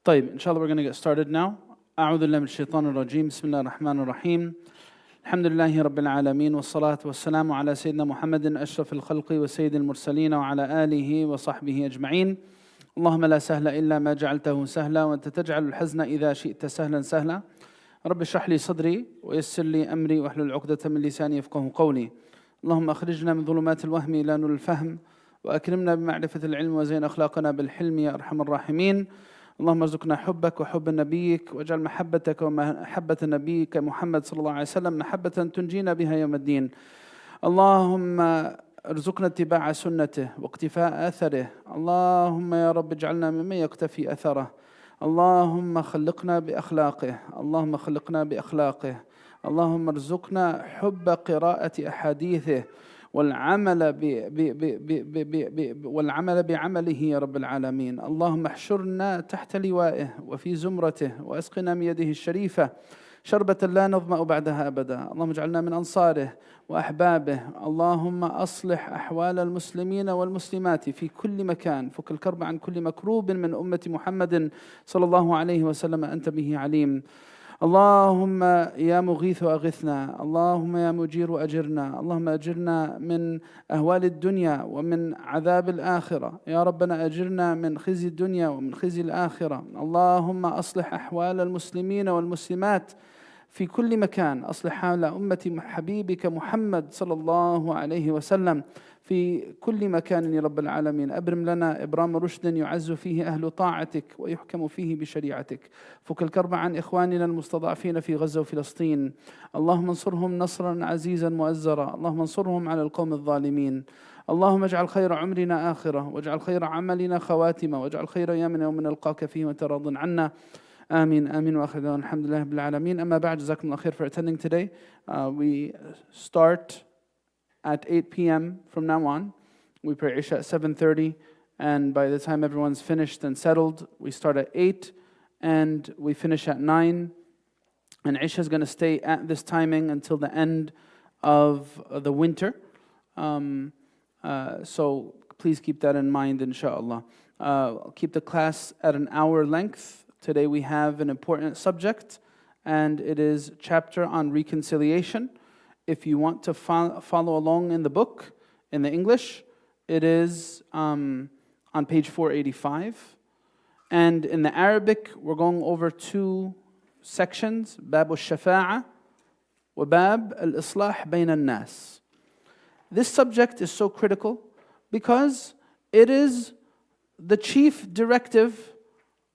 طيب, inshallah we're going to get started now. أعوذ بالله من الشيطان الرجيم. بسم الله الرحمن الرحيم. الحمد لله رب العالمين والصلاة والسلام على سيدنا محمد أشرف الخلق وسيد المرسلين وعلى آله وصحبه أجمعين. اللهم لا سهل إلا ما جعلته سهلا وأنت تجعل الحزن إذا شئت سهلا سهلا. رب اشرح لي صدري ويسر لي أمري واحلل عقدة من لساني يفقهوا قولي. اللهم أخرجنا من ظلمات الوهم إلى نور الفهم وأكرمنا بمعرفة العلم وزين أخلاقنا بالحلم يا أرحم الراحمين. اللهم ارزقنا حبك وحب نبيك واجعل محبتك ومحبة نبيك محمد صلى الله عليه وسلم محبة تنجينا بها يوم الدين. اللهم ارزقنا اتباع سنته واقتفاء أثره. اللهم يا رب اجعلنا ممن يقتفي أثره. اللهم خلقنا بأخلاقه. اللهم خلقنا بأخلاقه. اللهم ارزقنا حب قراءة أحاديثه والعمل بعمله يا رب العالمين. اللهم احشرنا تحت لوائه وفي زمرته واسقنا من يده الشريفة شربة لا نظمأ بعدها أبدا. اللهم اجعلنا من أنصاره وأحبابه. اللهم أصلح أحوال المسلمين والمسلمات في كل مكان. فك الكرب عن كل مكروب من أمة محمد صلى الله عليه وسلم أنت به عليم. اللهم يا مغيث أغثنا. اللهم يا مجير أجرنا. اللهم أجرنا من أهوال الدنيا ومن عذاب الآخرة. يا ربنا أجرنا من خزي الدنيا ومن خزي الآخرة. اللهم أصلح أحوال المسلمين والمسلمات في كل مكان. أصلح حال أمة حبيبك محمد صلى الله عليه وسلم في كل مكان يا رب العالمين. أبرم لنا إبرام رشد يعز فيه أهل طاعتك ويحكم فيه بشريعتك. فك الكرب عن إخواننا المستضعفين في غزة وفلسطين. اللهم انصرهم نصرا عزيزا مؤزرا. اللهم انصرهم على القوم الظالمين. اللهم اجعل خير عمرنا آخرة واجعل خير عملنا خواتمة واجعل خير أيامنا يوم نلقاك فيه وأنت راض عنا. آمين آمين وآخر دعوانا الحمد لله رب العالمين. أما بعد, جزاكم الله خير for attending today. We start at 8 p.m. from now on. We pray Isha at 7:30, and by the time everyone's finished and settled, we start at 8 and we finish at 9. And Isha is going to stay at this timing until the end of the winter. So please keep that in mind, inshaAllah. I'll keep the class at an hour length. Today we have an important subject, and it is chapter on reconciliation. If you want to follow along in the book, in the English, it is on page 485. And in the Arabic, we're going over two sections, Bab al-Shafa'a wa Bab al-Islah bayn al-Nas. This subject is so critical because it is the chief directive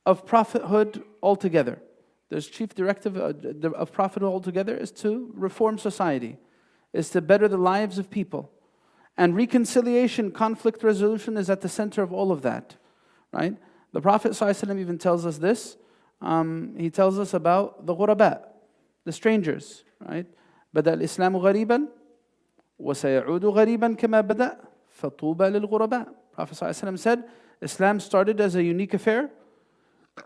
of prophethood altogether. The chief directive of prophethood altogether is to reform society, is to better the lives of people. And reconciliation, conflict resolution is at the center of all of that, right? The Prophet ﷺ even tells us this. He tells us about the ghuraba, the strangers, right? بدأ الإسلام غريبا وسيعود غريبا كما بدأ فطوبى للغرباء. Prophet ﷺ said, Islam started as a unique affair,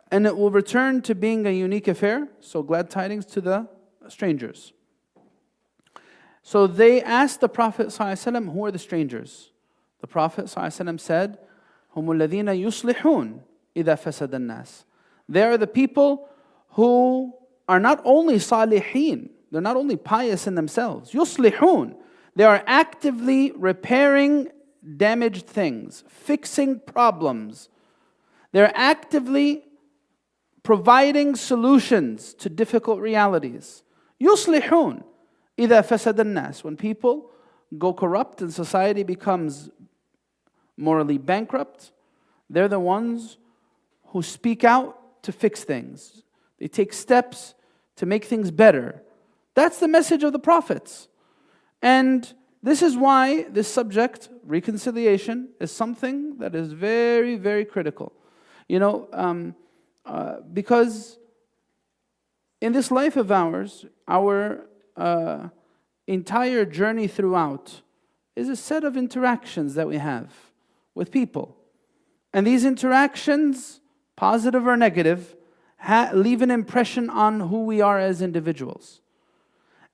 and it will return to being a unique affair. So glad tidings to the strangers. So they asked the Prophet ﷺ, who are the strangers? The Prophet ﷺ said, هُمُ الَّذِينَ يُصْلِحُونَ إِذَا فَسَدَ النَّاسِ. They are the people who are not only saliheen, they're not only pious in themselves. يُصْلِحُونَ. They are actively repairing damaged things, fixing problems. They're actively providing solutions to difficult realities. يُصْلِحُونَ إِذَا فَسَدَ النَّاسِ. When people go corrupt and society becomes morally bankrupt, they're the ones who speak out to fix things. They take steps to make things better. That's the message of the prophets. And this is why this subject, reconciliation, is something that is very, very critical. You know, because in this life of ours, our entire journey throughout is a set of interactions that we have with people. And these interactions, positive or negative, leave an impression on who we are as individuals.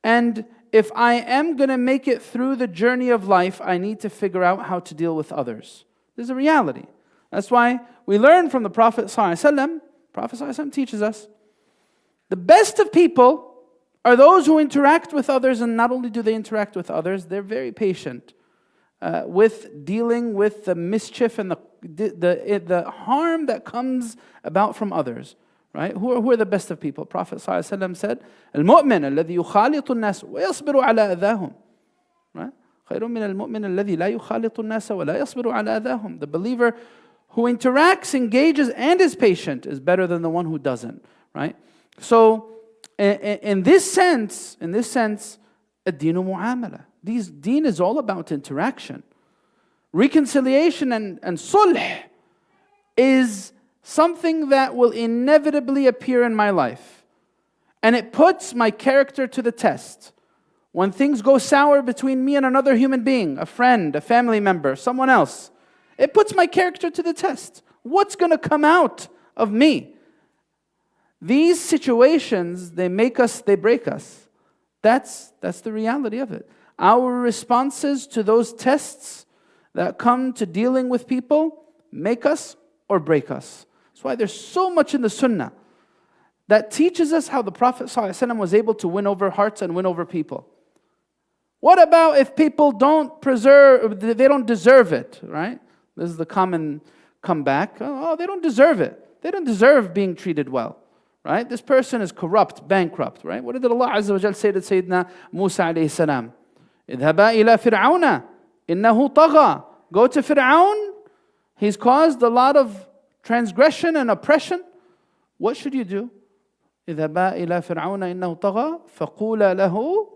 And if I am going to make it through the journey of life, I need to figure out how to deal with others. This is a reality. That's why we learn from the Prophet ﷺ Prophet ﷺ teaches us, the best of people are those who interact with others, and not only do they interact with others, they're very patient with dealing with the mischief and the harm that comes about from others. Right? Who are the best of people? Prophet ﷺ said, "المؤمن الذي يخالط الناس ويصبر على أذاهم." Right? خير من المؤمن الذي لا يخالط الناس ولا يصبر على أذاهم. The believer who interacts, engages, and is patient is better than the one who doesn't. Right? So, in this sense, الدين معاملة. Deen is all about interaction. Reconciliation and sulh is something that will inevitably appear in my life. And it puts my character to the test. When things go sour between me and another human being, a friend, a family member, someone else, it puts my character to the test. What's going to come out of me? These situations, they make us, they break us. That's the reality of it. Our responses to those tests that come to dealing with people make us or break us. That's why there's so much in the Sunnah that teaches us how the Prophet ﷺ was able to win over hearts and win over people. What about if people they don't deserve it, right? This is the common comeback. Oh, they don't deserve it. They don't deserve being treated well, right? This person is corrupt, bankrupt, right? What did Allah Azza wa Jal say to Sayyidina Musa alayhi salam? اذهبا إلى فرعون إنه طغى. Go to Fir'aun. He's caused a lot of transgression and oppression. What should you do? اذهبا إلى فرعون إنه طغى فقولا له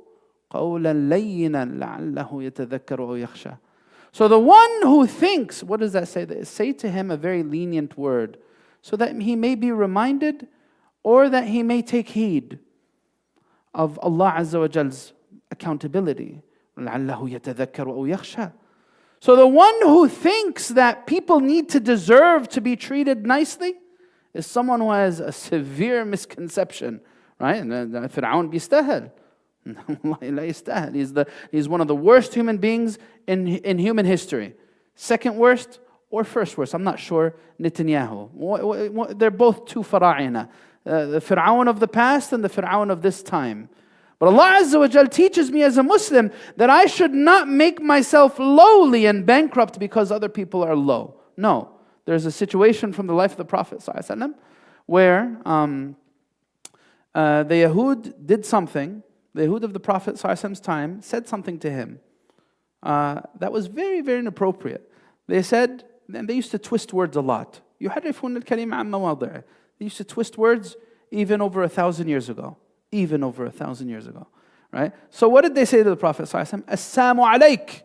قولا لينا لعله يتذكر أو يخشى. So the one who thinks, what does that say? Say to him a very lenient word, so that he may be reminded, or that he may take heed of Allah Azza wa Jal's accountability. لعله يتذكر أو يخشى. So the one who thinks that people need to deserve to be treated nicely is someone who has a severe misconception, right? Fir'aun بيستاهل. He's one of the worst human beings in human history. Second worst or first worst, I'm not sure. Netanyahu. They're both two fara'ina. The Fir'aun of the past and the Fir'aun of this time. But Allah Azza wa Jal teaches me as a Muslim that I should not make myself lowly and bankrupt because other people are low. No. There's a situation from the life of the Prophet ﷺ where the Yahud did something. The Yahud of the Prophet ﷺ's time said something to him that was very, very inappropriate. They said, and they used to twist words a lot. يُحَرِّفُونَ الْكَلِمَ عَنْ مَوَاضِعِهِ. They used to twist words even over 1,000 years ago. Even over 1,000 years ago, right? So what did they say to the Prophet ﷺ? As-Salamu alayk,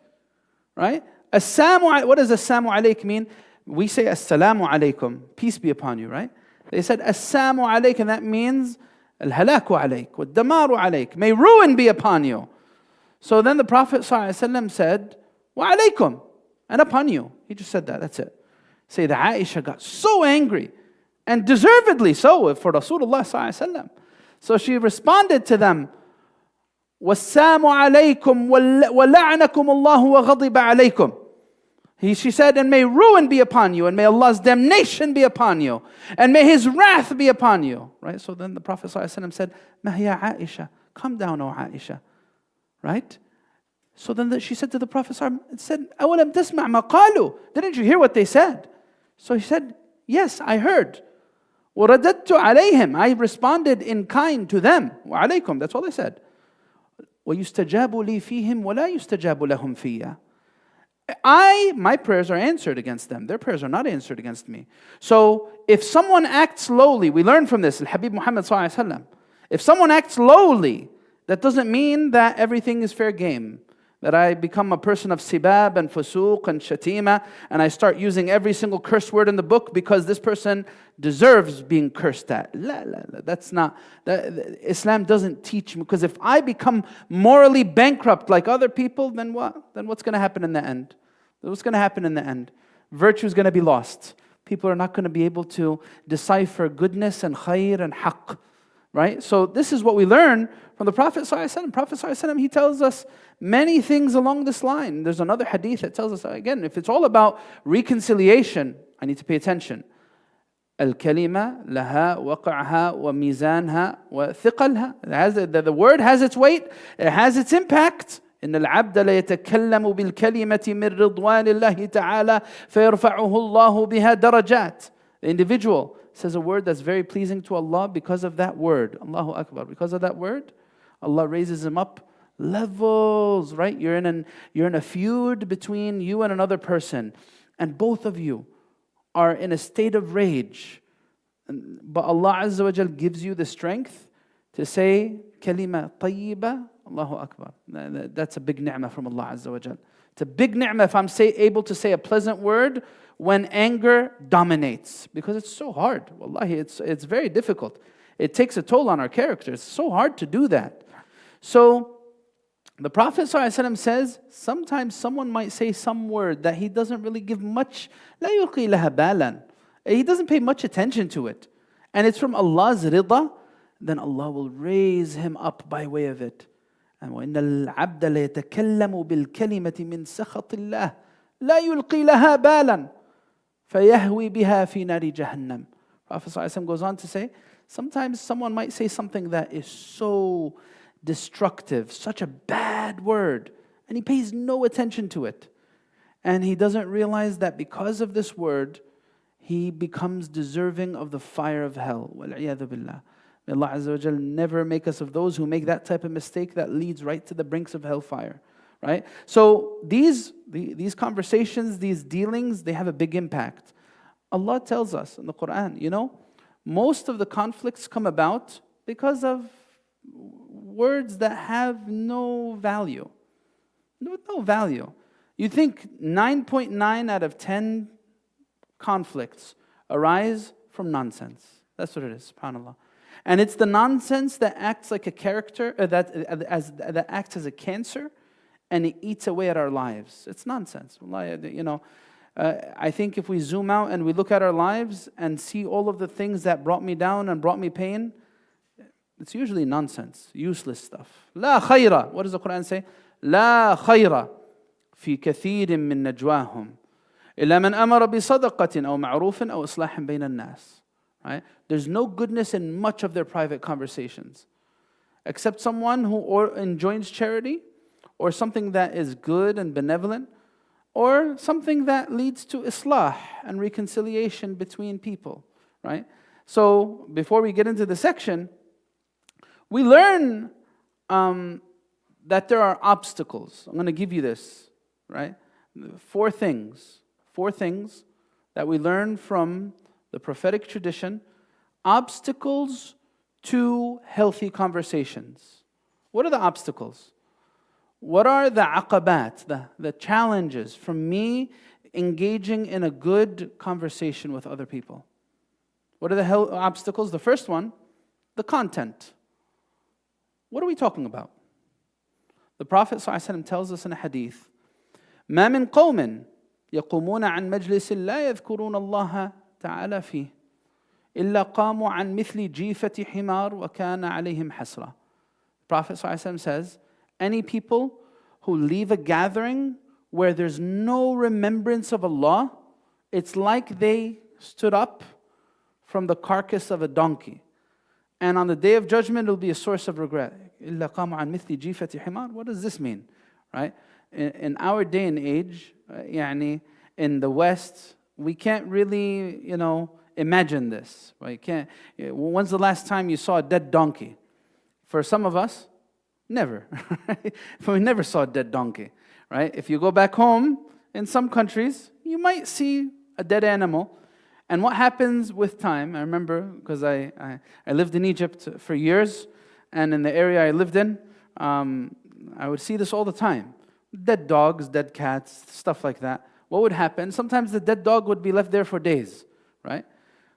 right? What does As-Salamu alayk mean? We say As-Salamu alaykum, peace be upon you, right? They said As-Salamu alayk, and that means Al-Halaku alayk, Wad-Damaru alayk, may ruin be upon you. So then the Prophet ﷺ said, Wa alaykum, and upon you. He just said that, that's it. Sayyidah Aisha got so angry, and deservedly so for Rasulullah ﷺ. So she responded to them, وَالسَّامُ عَلَيْكُمْ وَلَعْنَكُمُ اللَّهُ وَغَضِبَ عَلَيْكُمْ. She said, and may ruin be upon you, and may Allah's damnation be upon you, and may His wrath be upon you. Right? So then the Prophet ﷺ said, مَا هِيَ عَائِشَةً. Calm down, O Aisha. Right? So then she said to the Prophet ﷺ, أَوَلَمْ تَسْمَعْ مَا قَالُوا. Didn't you hear what they said? So he said, yes, I heard. وَرَدَدْتُ عَلَيْهِمْ. I responded in kind to them. وَعَلَيْكُمْ. That's all they said. وَيُسْتَجَابُ لِي فِيهِمْ وَلَا يُسْتَجَابُ لَهُمْ فِيَّ. My prayers are answered against them. Their prayers are not answered against me. So if someone acts lowly, we learn from this, Al-Habib Muhammad sallallahu alaihi wasallam. If someone acts lowly, that doesn't mean that everything is fair game. That I become a person of sibab and fusuq and shatima, and I start using every single curse word in the book because this person deserves being cursed at. That's not, Islam doesn't teach me, because if I become morally bankrupt like other people, then what? Then what's going to happen in the end? What's going to happen in the end? Virtue is going to be lost. People are not going to be able to decipher goodness and khair and haqq. Right? So this is what we learn from the Prophet ﷺ. Prophet ﷺ, he tells us many things along this line. There's another hadith that tells us, again, if it's all about reconciliation, I need to pay attention. الكلمة لها وقعها وميزانها وثقلها. The word has its weight, it has its impact. إن العبد ليتكلم بالكلمة من رضوان الله تعالى فيرفعه الله بها درجات. The individual says a word that's very pleasing to Allah because of that word. Allahu Akbar. Because of that word, Allah raises him up levels, right? You're in a feud between you and another person, and both of you are in a state of rage. But Allah Azza wa Jal gives you the strength to say kalima tayyiba. Allahu Akbar. That's a big ni'mah from Allah Azza wa Jal. It's a big ni'mah if I'm able to say a pleasant word when anger dominates. Because it's so hard. Wallahi, it's very difficult. It takes a toll on our character. It's so hard to do that. So, the Prophet ﷺ says, sometimes someone might say some word that he doesn't really give much, لا يلقي لها بالا. He doesn't pay much attention to it. And it's from Allah's rida, then Allah will raise him up by way of it. And وَإِنَّ الْعَبْدَ لَيَتَكَلَّمُ بِالْكَلِمَةِ مِنْ سَخَطِ اللَّهِ لَا يُلْقِي لَهَا بَالًا فَيَهْوِي بِهَا فِي نَارِ جَهَنَّمِ. Prophet ﷺ goes on to say, sometimes someone might say something that is so destructive, such a bad word, and he pays no attention to it. And he doesn't realize that because of this word, he becomes deserving of the fire of hell. وَالْعِيَاذُ بِاللَّهِ. May Allah Azza wa Jal never make us of those who make that type of mistake that leads right to the brinks of hellfire. Right? So these conversations, these dealings, they have a big impact. Allah tells us in the Quran, most of the conflicts come about because of words that have no value. No value. You think 9.9 out of 10 conflicts arise from nonsense. That's what it is, subhanAllah. And it's the nonsense that acts like a character, that acts as a cancer, and it eats away at our lives. It's nonsense. I think if we zoom out and we look at our lives and see all of the things that brought me down and brought me pain, it's usually nonsense, useless stuff. لا خير. What does the Quran say? لا خير في كثير من نجواهم إلا من أمر بصدقة أو معروف أو إصلاح بين الناس. Right? There's no goodness in much of their private conversations, except someone who enjoins charity, or something that is good and benevolent, or something that leads to islah and reconciliation between people. Right? So before we get into the section, we learn that there are obstacles. I'm going to give you this, right? Four things that we learn from the prophetic tradition, obstacles to healthy conversations. What are the obstacles? What are the aqabat, the challenges from me engaging in a good conversation with other people? What are the obstacles? The first one, the content. What are we talking about? The Prophet ﷺ tells us in a hadith, ما من قوم يقومون عن مجلس لا يذكرون الله تعالى فيه إلا قاموا عن مثل جيفة حمار وكان عليهم حسرة. The Prophet ﷺ says, any people who leave a gathering where there's no remembrance of Allah, it's like they stood up from the carcass of a donkey. And on the Day of Judgment, it'll be a source of regret. إِلَّا قَامُوا عَنْ مِثْلِ جِيفَةِ حِمَارٍ. What does this mean? Right? In our day and age, in the West, we can't really, imagine this. Right? When's the last time you saw a dead donkey? For some of us, never. We never saw a dead donkey. Right? If you go back home, in some countries, you might see a dead animal. And what happens with time, I remember, because I lived in Egypt for years, and in the area I lived in, I would see this all the time. Dead dogs, dead cats, stuff like that. What would happen? Sometimes the dead dog would be left there for days, right?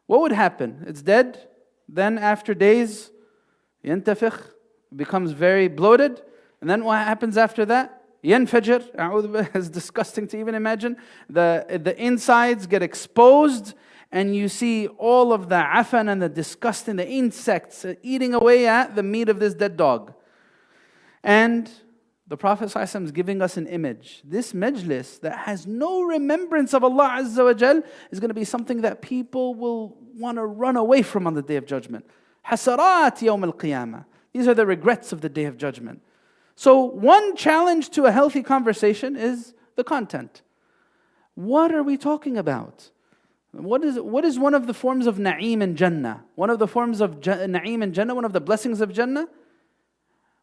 What would happen? It's dead, then after days, ينتفخ, becomes very bloated, and then what happens after that? ينفجر, أعوذ بالله, it's disgusting to even imagine. The insides get exposed, and you see all of the afan and the disgusting, the insects eating away at the meat of this dead dog. And The Prophet ﷺ is giving us an image. This majlis that has no remembrance of Allah Azza wa Jal is going to be something that people will want to run away from on the Day of Judgment. Hasarat yawm al-qiyamah. These are the regrets of the Day of Judgment. So one challenge to a healthy conversation is the content. What are we talking about? What is one of the forms of na'im and Jannah? One of the forms of na'im and Jannah, one of the blessings of Jannah?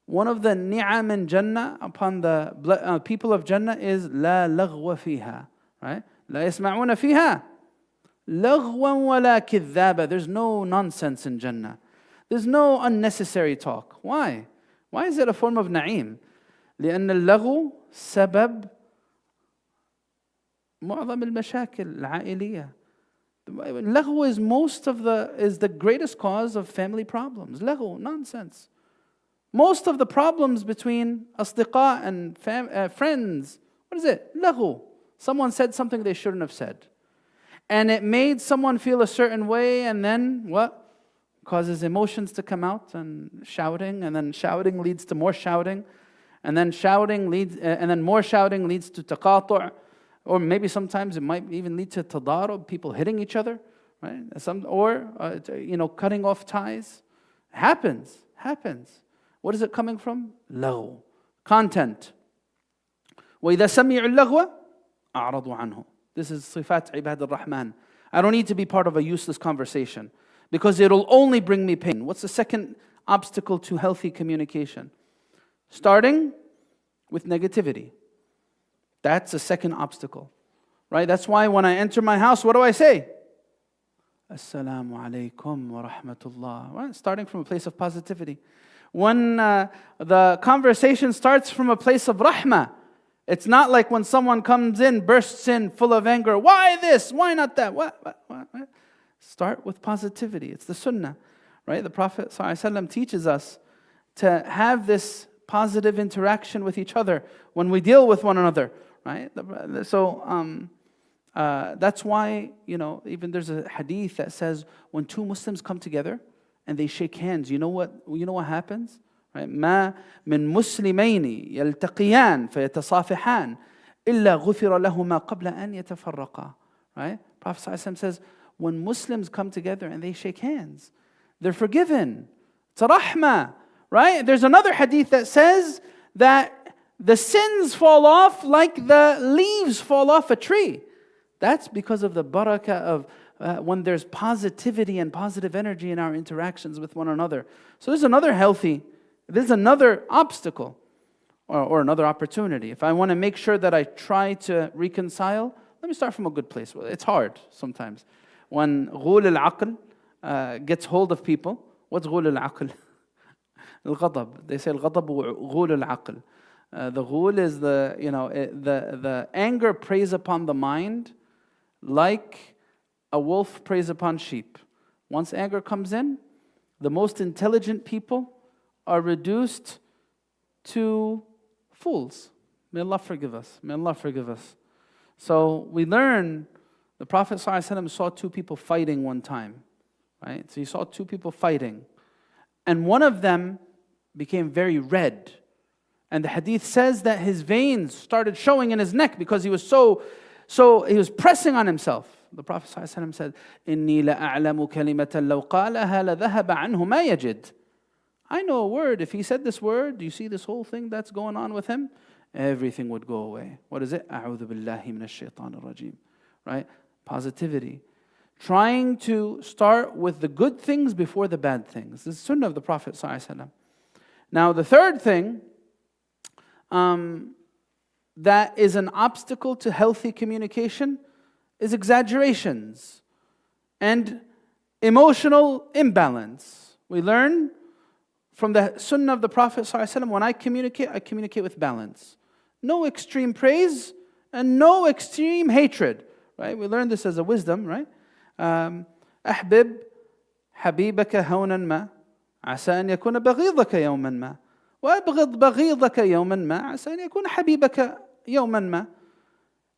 One of the ni'am and Jannah upon the people of Jannah is لا لغو فيها, right? لا يسمعون فيها لغوا ولا كذابا. There's no nonsense in Jannah. There's no unnecessary talk. Why? Why is it a form of na'im? لأن اللغو سبب معظم المشاكل العائلية. Laghu is the greatest cause of family problems. Laghu, nonsense. Most of the problems between asdiqa and friends, what is it? Laghu. Someone said something they shouldn't have said. And it made someone feel a certain way, and then what? Causes emotions to come out, and then shouting leads to more shouting, and then more shouting leads to taqatu', or maybe sometimes it might even lead to tadarub, people hitting each other, right? Or cutting off ties. Happens. What is it coming from? Laghu. Content. وَإِذَا سَمِعُوا اللَّغْوَ أَعْرَضُوا عَنْهُ. This is صفات عباد الرحمن. I don't need to be part of a useless conversation because it'll only bring me pain. What's the second obstacle to healthy communication? Starting with negativity. That's the second obstacle, right? That's why when I enter my house, what do I say? Assalamu alaikum wa rahmatullah. Right? Starting from a place of positivity. When the conversation starts from a place of rahmah, it's not like when someone comes in, bursts in, full of anger. Why this? Why not that? What? Start with positivity. It's the sunnah, right? The Prophet ﷺ teaches us to have this positive interaction with each other when we deal with one another, right? So that's why, even there's a hadith that says when two Muslims come together and they shake hands, you know what happens? Right? ما من مسلمين يلتقيان فيتصافحان إلا غفر لهما قبل أن يتفرقا. Right? Prophet ﷺ says, when Muslims come together and they shake hands, they're forgiven. It's a rahmah. Right? There's another hadith that says that the sins fall off like the leaves fall off a tree. That's because of the barakah of when there's positivity and positive energy in our interactions with one another. So there's another obstacle or another opportunity. If I want to make sure that I try to reconcile, let me start from a good place. It's hard sometimes. When ghul al-aql gets hold of people, what's ghul al-aql? Al-ghadab. They say al-ghadab ghul al-aql. The ghul is the anger preys upon the mind like a wolf preys upon sheep. Once anger comes in, the most intelligent people are reduced to fools. May Allah forgive us. May Allah forgive us. So we learn, the Prophet ﷺ saw two people fighting one time. Right? So he saw two people fighting. And one of them became very red. And the hadith says that his veins started showing in his neck because he was he was pressing on himself. The Prophet ﷺ said, إِنِّي لَأَعْلَمُ كَلِمَةً لَوْ قَالَهَا لَذَهَبَ عَنْهُ مَا يَجِدُ. I know a word. If he said this word, do you see this whole thing that's going on with him? Everything would go away. What is it? أَعُوذُ بِاللَّهِ مِنَ الشَّيْطَانِ الرَّجِيمِ. Right? Positivity. Trying to start with the good things before the bad things. This is the sunnah of the Prophet ﷺ. Now the third thing that is an obstacle to healthy communication is exaggerations and emotional imbalance. We learn from the sunnah of the Prophet ﷺ, when I communicate with balance. No extreme praise and no extreme hatred. Right? We learn this as a wisdom, right? أحبب حبيبك هونا ما عسى أن يكون بغيضك يوما ما وأبغض بغيضك يوما ما عسى أن يكون حبيبك يوما ما.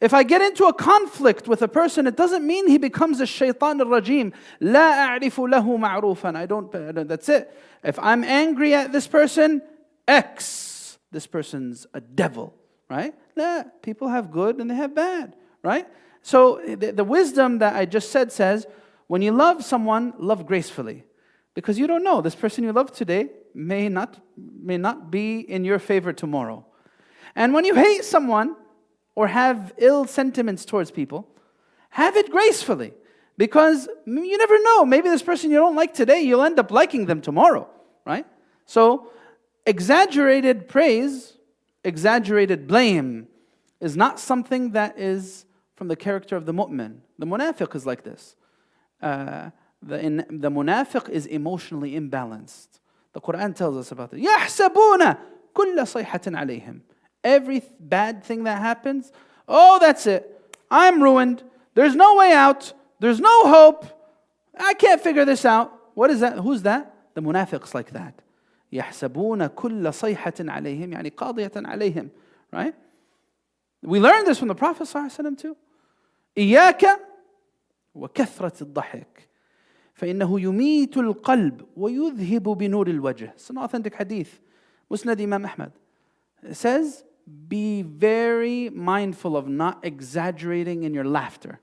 If I get into a conflict with a person, it doesn't mean he becomes a shaitan al-rajim. لا أعرف له معروفا. That's it. If I'm angry at this person, X. this person's a devil, right? Nah, people have good and they have bad, right? So the wisdom that I just said says, when you love someone, love gracefully. Because you don't know, this person you love today may not be in your favor tomorrow. And when you hate someone or have ill sentiments towards people, have it gracefully. Because you never know, maybe this person you don't like today, you'll end up liking them tomorrow, right? So exaggerated praise, exaggerated blame is not something that is from the character of the mu'min. The munafiq is like this. The munafiq is emotionally imbalanced. The Quran tells us about it. يَحْسَبُونَ كُلَّ صَيْحَةٍ عَلَيْهِمْ. Every bad thing that happens, oh, that's it. I'm ruined. There's no way out. There's no hope. I can't figure this out. What is that? Who's that? The munafiq's like that. يَحْسَبُونَ كُلَّ صَيْحَةٍ عَلَيْهِمْ يعني قاضية عَلَيْهِمْ. Right? We learned this from the Prophet ﷺ too. إِيَّاكَ وَكَثْرَةِ الضَّحِكِ فإنه يميت القلب ويذهب بنور الوجه. It's an authentic hadith. Musnad Imam Ahmad. It says, be very mindful of not exaggerating in your laughter.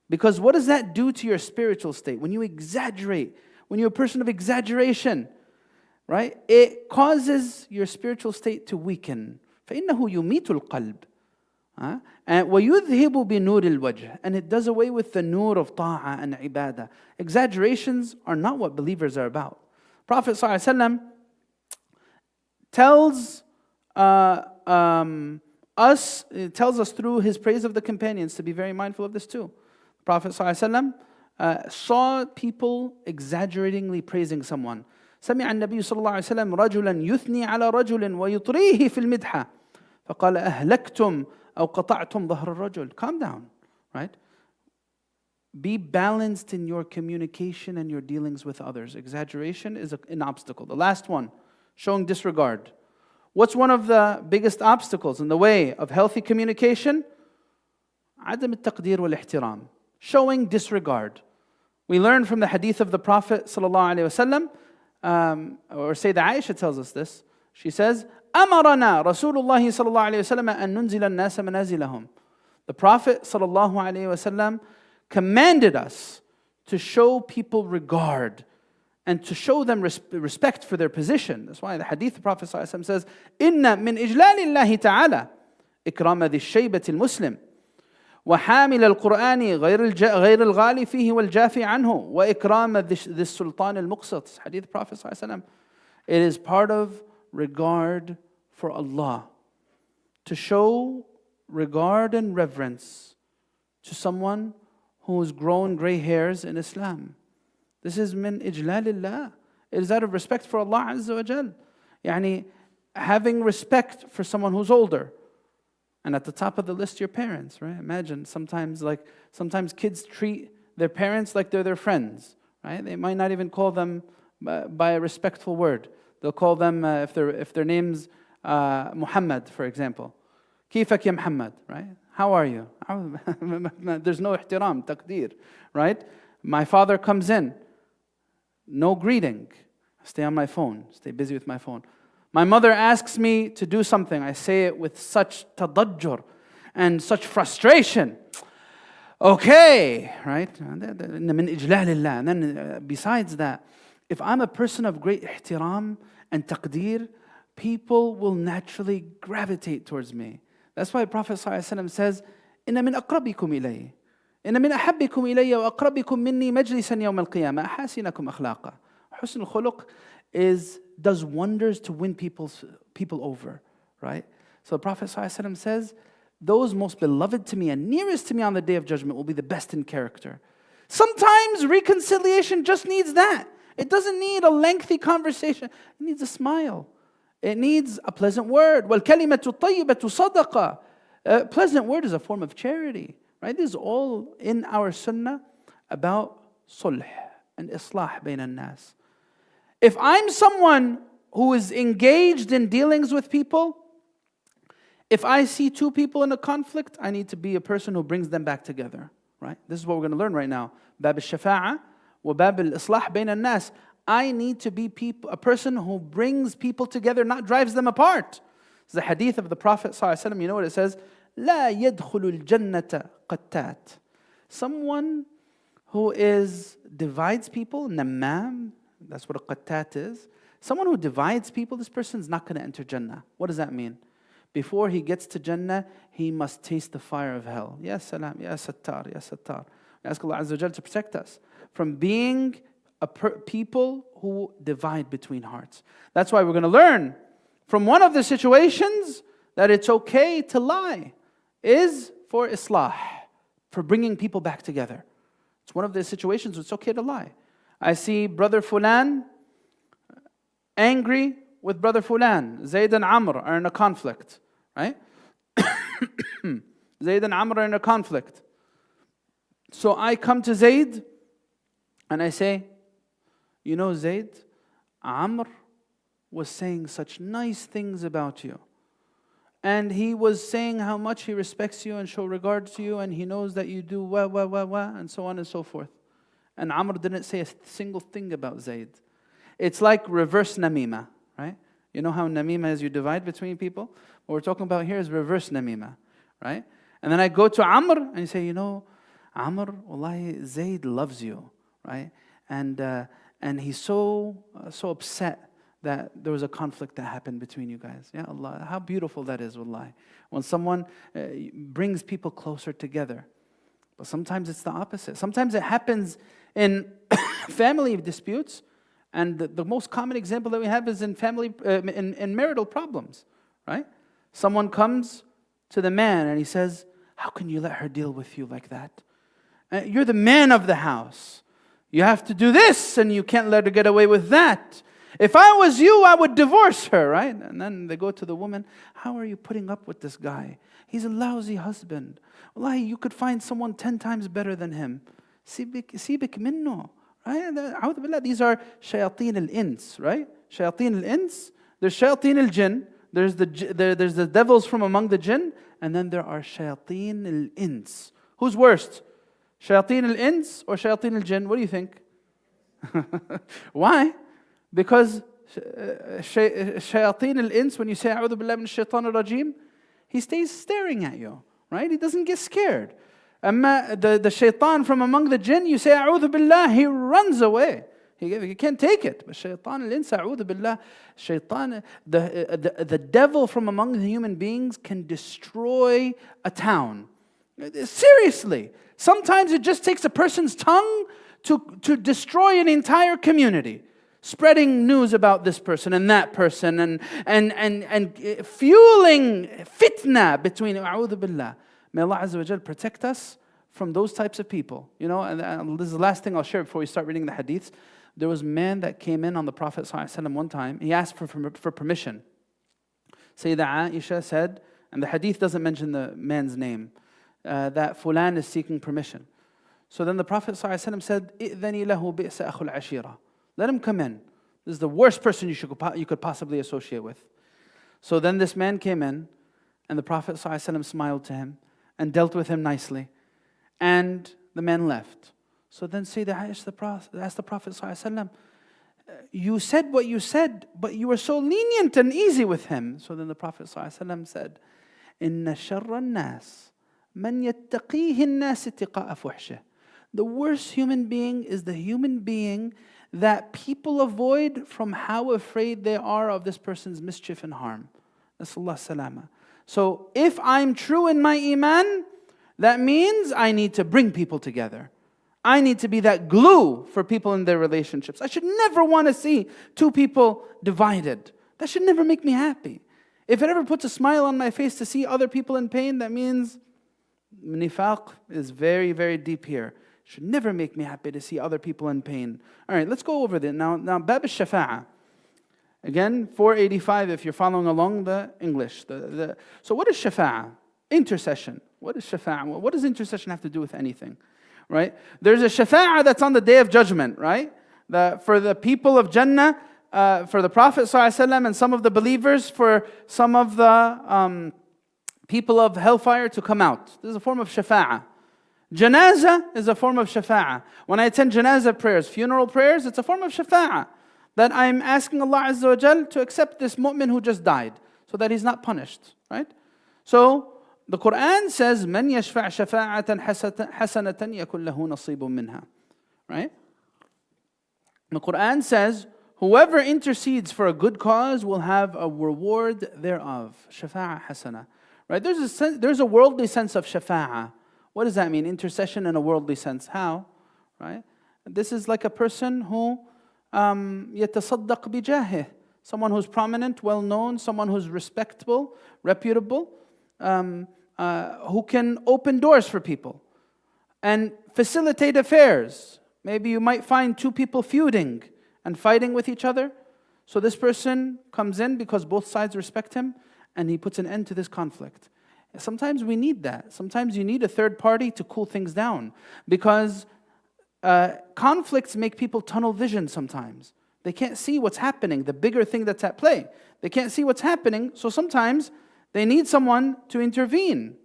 Because what does that do to your spiritual state? When you exaggerate, when you're a person of exaggeration, right? It causes your spiritual state to weaken. فإنه يميت القلب. And وَيُذْهِبُ بِنُورِ الْوَجْهِ. And it does away with the nur of ta'ah and ibadah. Exaggerations are not what believers are about. Prophet ﷺ tells us through his praise of the companions to be very mindful of this too. Prophet ﷺ saw people exaggeratingly praising someone. سمع النبي صلى الله عليه وسلم رجلا يثني على رجل ويطريه في المدحة فقال أهلكتم أو قطعتم ظهر الرجل. Calm down, right? Be balanced in your communication and your dealings with others. Exaggeration is an obstacle. The last one, showing disregard. What's one of the biggest obstacles in the way of healthy communication? عدم التقدير والاحترام. Showing disregard. We learn from the hadith of the Prophet ﷺ, or Sayyidah Aisha tells us this. She says, أمرنا رسول الله صلى الله عليه وسلم أن ننزل الناس منازلهم. The Prophet صلى الله عليه وسلم commanded us to show people regard and to show them respect for their position. That's why the hadith of the Prophet صلى الله عليه وسلم says, إن من إجلال الله تعالى إكرام ذي الشيبة المسلم وحامل القرآن غير الغالي فيه والجافي عنه وإكرام ذي السلطان المقسط. Hadith Prophet صلى الله عليه وسلم. It is part of regard for Allah, to show regard and reverence to someone who's grown gray hairs in Islam. This is min ijlalillah. It is out of respect for Allah Azza wa Jal. Yani having respect for someone who's older. And at the top of the list, your parents, right? Imagine sometimes kids treat their parents like they're their friends, right? They might not even call them by a respectful word. They'll call them, if their name's Muhammad, for example. Kifak ya Muhammad, right? How are you? There's no ihtiram, taqdeer, right? My father comes in, no greeting. I stay on my phone, stay busy with my phone. My mother asks me to do something. I say it with such tadajjur and such frustration. Okay, right? And then besides that, if I'm a person of great ihtiram and taqdeer, people will naturally gravitate towards me. That's why Prophet ﷺ says, إِنَّ مِنْ أَقْرَبِكُمْ إِلَيْهِ إِنَّ مِنْ أَحَبِّكُمْ إِلَيَّ وَأَقْرَبِكُمْ مِنِّي مَجْلِسًا يَوْمَ الْقِيَامَةِ أَحَاسِنَكُمْ أَخْلَاقًا. Husn al-khuluq does wonders to win people over, right? So the Prophet ﷺ says, those most beloved to me and nearest to me on the Day of Judgment will be the best in character. Sometimes reconciliation just needs that. It doesn't need a lengthy conversation. It needs a smile. It needs a pleasant word. وَالْكَلِمَةُ الطَّيِّبَةُ صَدَقَةٌ. A pleasant word is a form of charity, right? This is all in our sunnah about sulh and islah bayn al-nas. If I'm someone who is engaged in dealings with people, if I see two people in a conflict, I need to be a person who brings them back together, right? This is what we're going to learn right now. Bab al-shafa'a wa bab al-islah bayn al-nas. I need to be a person who brings people together, not drives them apart. It's the hadith of the Prophet ﷺ. You know what it says? لا يدخل الجنة قتات. Someone who divides people, namam, that's what a qattat is. Someone who divides people, this person is not going to enter Jannah. What does that mean? Before he gets to Jannah, he must taste the fire of hell. Ya salam, ya sattar, ya sattar. We ask Allah Azza wa Jal to protect us from being people who divide between hearts. That's why we're going to learn from one of the situations that it's okay to lie is for islah, for bringing people back together. It's one of the situations where it's okay to lie. I see brother Fulan angry with brother Fulan. Zayd and Amr are in a conflict, right? Zayd and Amr are in a conflict. So I come to Zayd and I say, you know Zayd, Amr was saying such nice things about you. And he was saying how much he respects you and show regard to you, and he knows that you do and so on and so forth. And Amr didn't say a single thing about Zayd. It's like reverse namima, right? You know how namima is you divide between people? What we're talking about here is reverse namima, right? And then I go to Amr and you say, you know, Amr, wallahi, Zayd loves you, right? And he's so upset that there was a conflict that happened between you guys. Ya Allah, how beautiful that is, wallahi. When someone brings people closer together. But sometimes it's the opposite. Sometimes it happens in family disputes, and the most common example that we have is in family, in marital problems, right? Someone comes to the man and he says, how can you let her deal with you like that? You're the man of the house. You have to do this, and you can't let her get away with that. If I was you, I would divorce her, right? And then they go to the woman, how are you putting up with this guy? He's a lousy husband. Wallahi, you could find someone 10 times better than him. Sibik minno, right? These are shayateen al-ins, right? Shayateen al-ins, there's shayateen al-jinn, there's the devils from among the jinn, and then there are shayateen al-ins. Who's worst? Shayateen al-ins or shayateen al-jinn? What do you think? Why? Because shayateen al-ins, when you say a'udhu billahi min ash-shaytan ar-rajim, he stays staring at you, right? He doesn't get scared. The shaitan from among the jinn, you say a'udhu billah, he runs away. He can't take it. But shaitan al-ins, a'udhu billah, shaitan, the devil from among the human beings can destroy a town. Seriously. Sometimes it just takes a person's tongue to destroy an entire community. Spreading news about this person and that person and fueling fitna between, a'udhu billah. May Allah Azza wa Jal protect us from those types of people. You know, and this is the last thing I'll share before we start reading the hadiths. There was a man that came in on the Prophet ﷺ one time. He asked for permission. Sayyidah Aisha said, and the hadith doesn't mention the man's name, that Fulan is seeking permission. So then the Prophet ﷺ said, إِذَنِي لَهُ بِئْسَ أَخُ الْعَشِيرَةِ. Let him come in. This is the worst person you could possibly associate with. So then this man came in, and the Prophet ﷺ smiled to him and dealt with him nicely. And the man left. So then Sayyidah Aisha asked the Prophet ﷺ, you said what you said, but you were so lenient and easy with him. So then the Prophet ﷺ said, إِنَّ شَرَّ النَّاسِ مَنْ يَتَّقِيهِ النَّاسِ اتِّقَاءَ فُحْشِهِ. The worst human being is the human being that people avoid from how afraid they are of this person's mischief and harm. Nasallahu salama. So if I'm true in my iman, that means I need to bring people together. I need to be that glue for people in their relationships. I should never want to see two people divided. That should never make me happy. If it ever puts a smile on my face to see other people in pain, that means nifaq is very, very deep here. Should never make me happy to see other people in pain. All right, let's go over this. Now Bab al-Shafa'a. Again, 485 if you're following along the English. So what is Shafa'a? Intercession. What is Shafa'a? What does intercession have to do with anything? Right? There's a Shafa'a that's on the Day of Judgment, right? For the people of Jannah, for the Prophet ﷺ and some of the believers, for some of the people of hellfire to come out. This is a form of Shafa'a. Janazah is a form of shafa'ah. When I attend janazah prayers, funeral prayers, it's a form of shafa'ah. That I'm asking Allah Azza wa Jal to accept this mu'min who just died, so that he's not punished, right? So, the Quran says, مَنْ يَشْفَعْ شَفَاعَةً حَسَنَةً يَكُنْ لَهُ نَصِيبٌ مِّنْهَا. Right? The Quran says, whoever intercedes for a good cause will have a reward thereof. Shafa'ah hasana. Right? There's a worldly sense of shafa'ah. What does that mean? Intercession in a worldly sense. How? Right? This is like a person who يتصدق بجاهه. Someone who's prominent, well-known, someone who's respectable, reputable, who can open doors for people and facilitate affairs. Maybe you might find two people feuding and fighting with each other. So this person comes in because both sides respect him, and he puts an end to this conflict. Sometimes we need that. Sometimes you need a third party to cool things down, because conflicts make people tunnel vision sometimes. They can't see what's happening, the bigger thing that's at play. They can't see what's happening, so sometimes they need someone to intervene.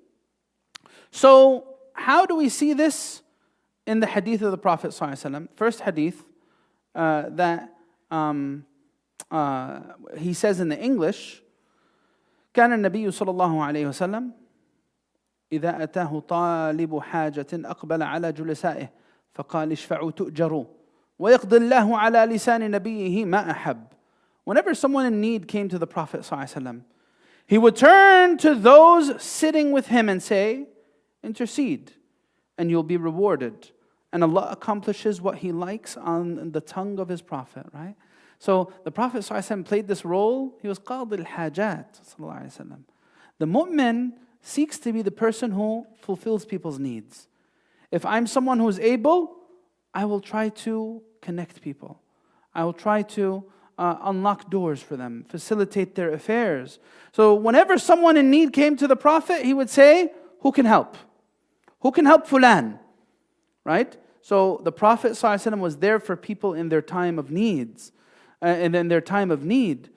So how do we see this in the hadith of the Prophet ﷺ? First hadith that he says in the English, كان النبي صلى الله عليه وسلم إذا أتاه طالب حاجة أقبل على جلسائه فقال اشفعوا تؤجروا ويقضي الله على لسان نبيه ما أحب. Whenever someone in need came to the Prophet ﷺ, he would turn to those sitting with him and say, intercede and you'll be rewarded. And Allah accomplishes what He likes on the tongue of His Prophet, right? So the Prophet ﷺ played this role. He was qadi al-hajat. The mu'min seeks to be the person who fulfills people's needs. If I'm someone who's able, I will try to connect people. I will try to unlock doors for them, facilitate their affairs. So whenever someone in need came to the Prophet, he would say, who can help? Who can help fulan? Right? So the Prophet ﷺ was there for people in their time of needs, and in their time of need.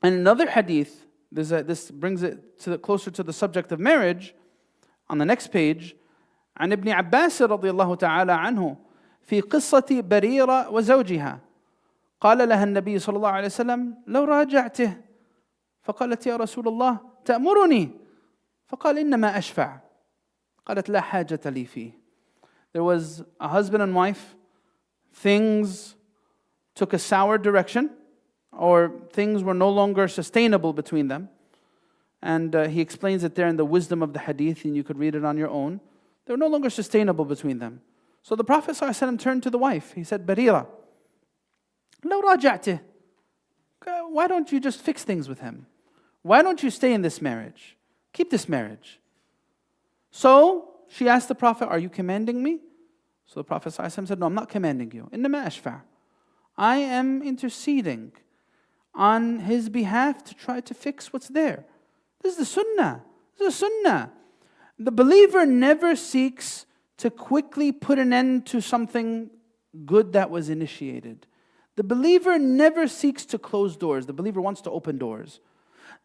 And another hadith, this brings it closer to the subject of marriage. On the next page, عن ابن عباس رضي الله تعالى عنه في قصة بريرة وزوجها قال لها النبي صلى الله عليه وسلم لو راجعته فقالت يا رسول الله تأمرني فقال إنما أشفع قالت لا حاجة لي فيه. There was a husband and wife. Things took a sour direction, or things were no longer sustainable between them. And he explains it there in the wisdom of the hadith, and you could read it on your own. They were no longer sustainable between them. So the Prophet ﷺ turned to the wife. He said, Barira, لو راجعته, why don't you just fix things with him? Why don't you stay in this marriage? Keep this marriage. So she asked the Prophet, are you commanding me? So the Prophet ﷺ said, no, I'm not commanding you. إنما أشفع. I am interceding on his behalf to try to fix what's there. This is the sunnah. This is the sunnah. The believer never seeks to quickly put an end to something good that was initiated. The believer never seeks to close doors. The believer wants to open doors.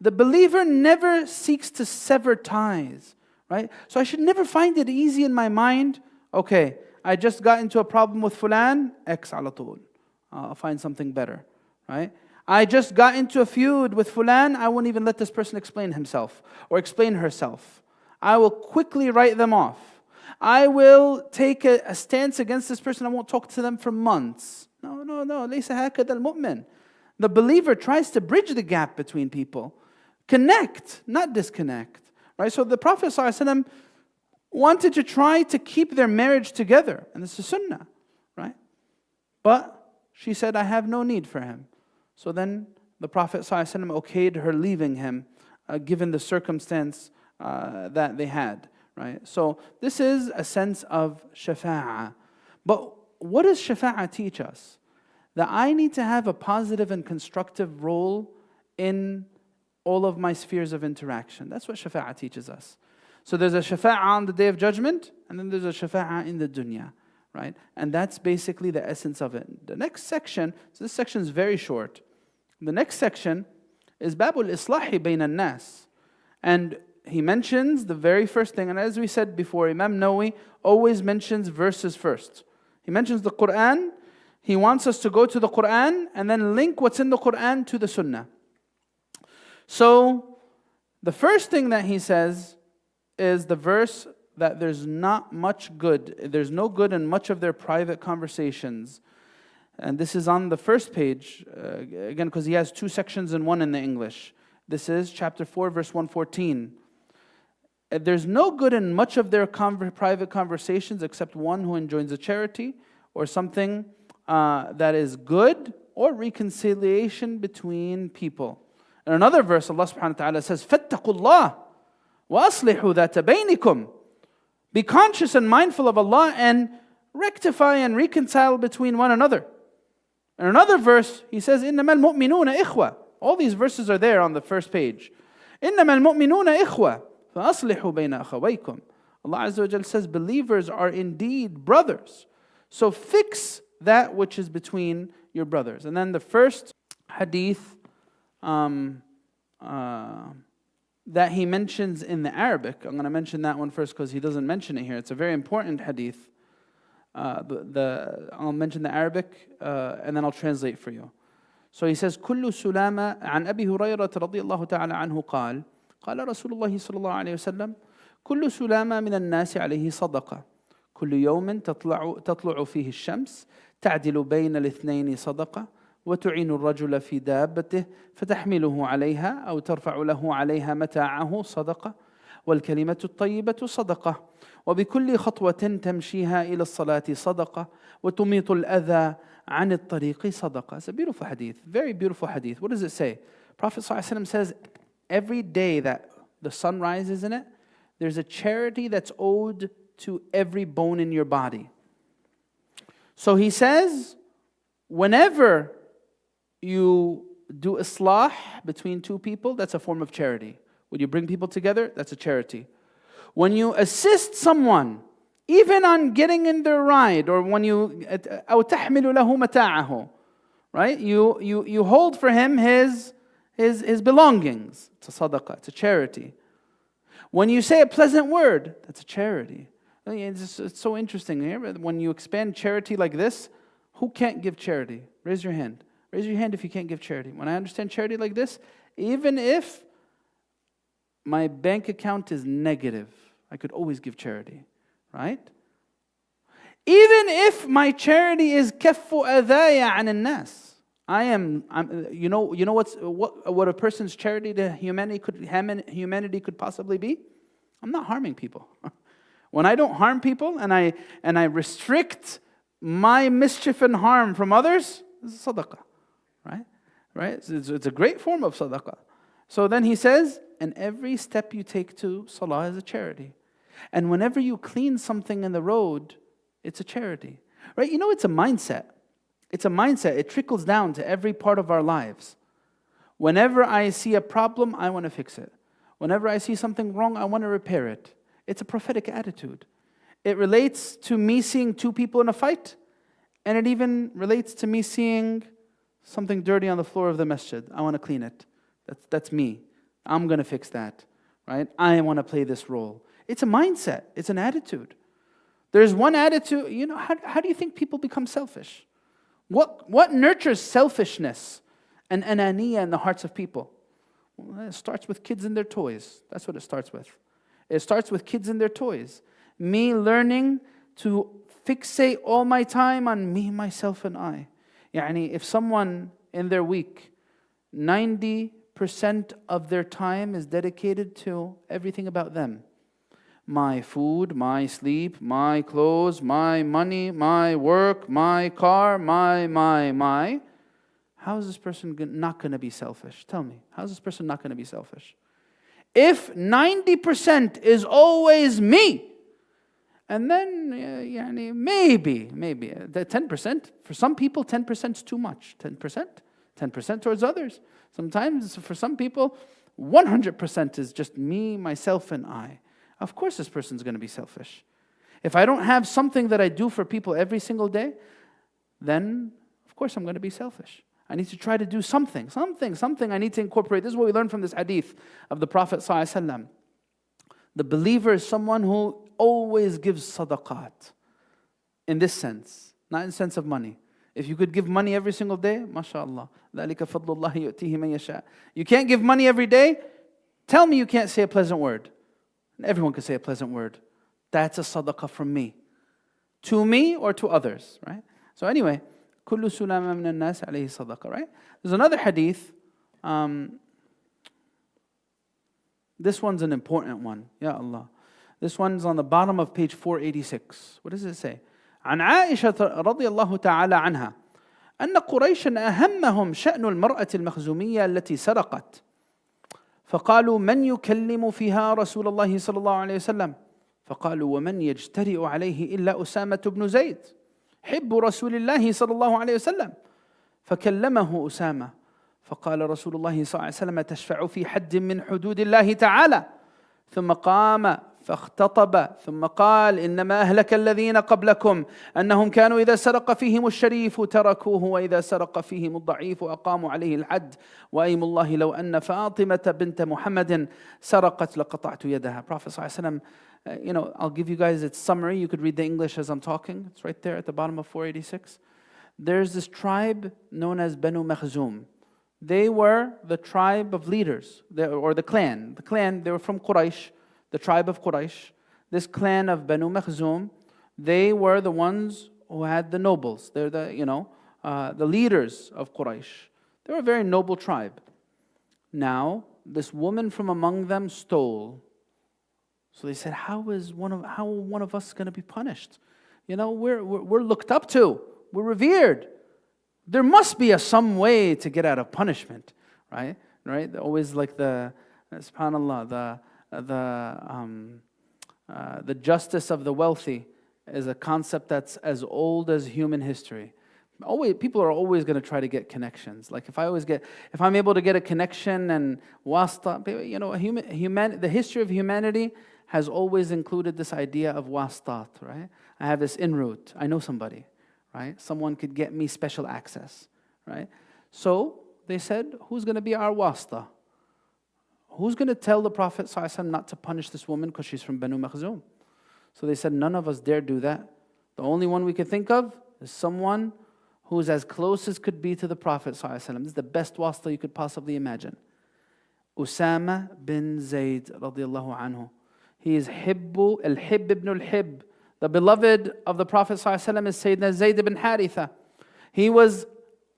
The believer never seeks to sever ties. Right? So I should never find it easy in my mind, okay, I just got into a problem with fulan, X ala tool. I'll find something better. Right? I just got into a feud with fulan, I won't even let this person explain himself or explain herself. I will quickly write them off. I will take a stance against this person, I won't talk to them for months. No. ليس هكذا المؤمن. The believer tries to bridge the gap between people. Connect, not disconnect. Right? So the Prophet ﷺ wanted to try to keep their marriage together. And this is sunnah. Right? But she said, I have no need for him. So then the Prophet ﷺ okayed her leaving him, given the circumstance that they had. Right? So this is a sense of shafa'ah. But what does shafa'ah teach us? That I need to have a positive and constructive role in all of my spheres of interaction. That's what shafa'ah teaches us. So there's a shafa'ah on the Day of Judgment, and then there's a shafa'ah in the dunya. Right? And that's basically the essence of it. The next section, so this section is very short. The next section is Babul Islahi Bayn al-Nas. And he mentions the very first thing, and as we said before, Imam Nawawi always mentions verses first. He mentions the Quran, he wants us to go to the Quran and then link what's in the Quran to the Sunnah. So, the first thing that he says is the verse that there's not much good, there's no good in much of their private conversations. And this is on the first page, again, because he has two sections in one in the English. This is chapter 4, verse 114. There's no good in much of their private conversations except one who enjoins a charity or something that is good or reconciliation between people. In another verse, Allah subhanahu wa ta'ala says, فَاتَّقُوا اللَّهِ وَأَصْلِحُوا ذَاتَ بَيْنِكُمْ. Be conscious and mindful of Allah and rectify and reconcile between one another. In another verse, he says, إِنَّمَا الْمُؤْمِنُونَ إِخْوَةً. All these verses are there on the first page. إِنَّمَا الْمُؤْمِنُونَ إِخْوَةً فَأَصْلِحُوا بَيْنَ أَخَوَيْكُمْ. Allah Azza wa Jal says, believers are indeed brothers. So fix that which is between your brothers. And then the first hadith that he mentions in the Arabic, I'm going to mention that one first because he doesn't mention it here. It's a very important hadith. I'll mention the Arabic and then I'll translate for you. So he says, كل سلامة عن أبي هريرة رضي الله تعالى عنه قال قال رسول الله صلى الله عليه وسلم كل سلامة من الناس عليه صدقة كل يوم تطلع فيه الشمس تعدل بين الاثنين صدقة وتعين الرجل في دابته فتحمله عليها أو ترفع له عليها متاعه صدقة والكلمة الطيبة صدقة وبكل خطوة تمشيها إلى الصلاة صدقة وتميط الأذى عن الطريق صدقة. It's a beautiful hadith, very beautiful hadith. What does it say? Prophet ﷺ says, every day that the sun rises in it, there's a charity that's owed to every bone in your body. So he says, whenever you do islah between two people, that's a form of charity. When you bring people together, that's a charity. When you assist someone, even on getting in their ride, or when you أو تحمل له متاعه, right? You hold for him his belongings. It's a sadaqah, it's a charity. When you say a pleasant word, that's a charity. It's so interesting here. When you expand charity like this, who can't give charity? Raise your hand. Raise your hand if you can't give charity. When I understand charity like this, even if my bank account is negative, I could always give charity, right? Even if my charity is كَفُّ أَذَايَ عَنِ النَّاسِ, you know what a person's charity to humanity could possibly be? I'm not harming people. When I don't harm people and I restrict my mischief and harm from others, this is sadaqah, right? It's a great form of sadaqah. So then he says, and every step you take to salah is a charity. And whenever you clean something in the road, it's a charity. Right? You know, it's a mindset. It's a mindset. It trickles down to every part of our lives. Whenever I see a problem, I want to fix it. Whenever I see something wrong, I want to repair it. It's a prophetic attitude. It relates to me seeing two people in a fight, and it even relates to me seeing something dirty on the floor of the masjid. I want to clean it. That's me. I'm going to fix that. Right? I want to play this role. It's a mindset. It's an attitude. There's one attitude, how do you think people become selfish? What nurtures selfishness and ananiya in the hearts of people? Well, it starts with kids and their toys. That's what it starts with. It starts with kids and their toys. Me learning to fixate all my time on me, myself, and I. If someone in their week, 90% of their time is dedicated to everything about them. My food, my sleep, my clothes, my money, my work, my car, my. How is this person not going to be selfish? Tell me, how is this person not going to be selfish? If 90% is always me, and then maybe the 10%, for some people 10% is too much. 10% towards others. Sometimes for some people 100% is just me, myself, and I. Of course this person's going to be selfish. If I don't have something that I do for people every single day, then of course I'm going to be selfish. I need to try to do something I need to incorporate. This is what we learn from this hadith of the Prophet ﷺ. The believer is someone who always gives sadaqat. In this sense, not in the sense of money. If you could give money every single day, mashallah. ذَلِكَ فَضْلُ اللَّهِ يُؤْتِيهِ مَن يَشَاءُ. You can't give money every day? Tell me you can't say a pleasant word. Everyone can say a pleasant word. That's a sadaqah from me. To me or to others, right? So anyway, كُلُّ سُلَامَ مِنَ النَّاسِ عَلَيْهِ صَدَقَةٌ, right? There's another hadith. This one's an important one. Ya Allah. This one's on the bottom of page 486. What does it say? عن عائشة رضي الله تعالى عنها أن قريشا أهمهم شأن المرأة المخزومية التي سرقت فقالوا من يكلم فيها رسول الله صلى الله عليه وسلم فقالوا ومن يجترئ عليه إلا أسامة بن زيد حب رسول الله صلى الله عليه وسلم فكلمه أسامة فقال رسول الله صلى الله عليه وسلم تشفع في حد من حدود الله تعالى ثم قام فاختطب ثم قال إنما أهلك الذين قبلكم أنهم كانوا إذا سرق فيهم الشريف تركوه وإذا سرق فيهم الضعيف أقاموا عليه الحد وأيم الله لو أن فاطمة بنت محمد سرقت لقطعت يدها. Prophet ﷺ, I'll give you guys its summary. You could read the English as I'm talking. It's right there at the bottom of 486. There's this tribe known as Banu Makhzum. They were the tribe of leaders, or the clan. The clan, they were from Quraysh, the tribe of Quraysh. This clan of Banu Makhzum, they were the ones who had the nobles. They're the leaders of Quraysh. They were a very noble tribe. Now, this woman from among them stole. So they said, how one of us going to be punished? We're looked up to. We're revered. There must be some way to get out of punishment, right? Right? Always like subhanallah, the justice of the wealthy is a concept that's as old as human history. People are always going to try to get connections. Like if I'm able to get a connection and wasta, the history of humanity has always included this idea of wastat, right? I have this en route. I know somebody. Right? Someone could get me special access, right? So they said, who's going to be our wasta? Who's going to tell the Prophet ﷺ not to punish this woman because she's from Banu Makhzum? So they said, none of us dare do that. The only one we could think of is someone who's as close as could be to the Prophet ﷺ. This is the best wasta you could possibly imagine. Osamah bin Zayd radiallahu anhu. He is al-Hib ibn al-Hib. The beloved of the Prophet ﷺ is Sayyidina Zayd ibn Haritha. He was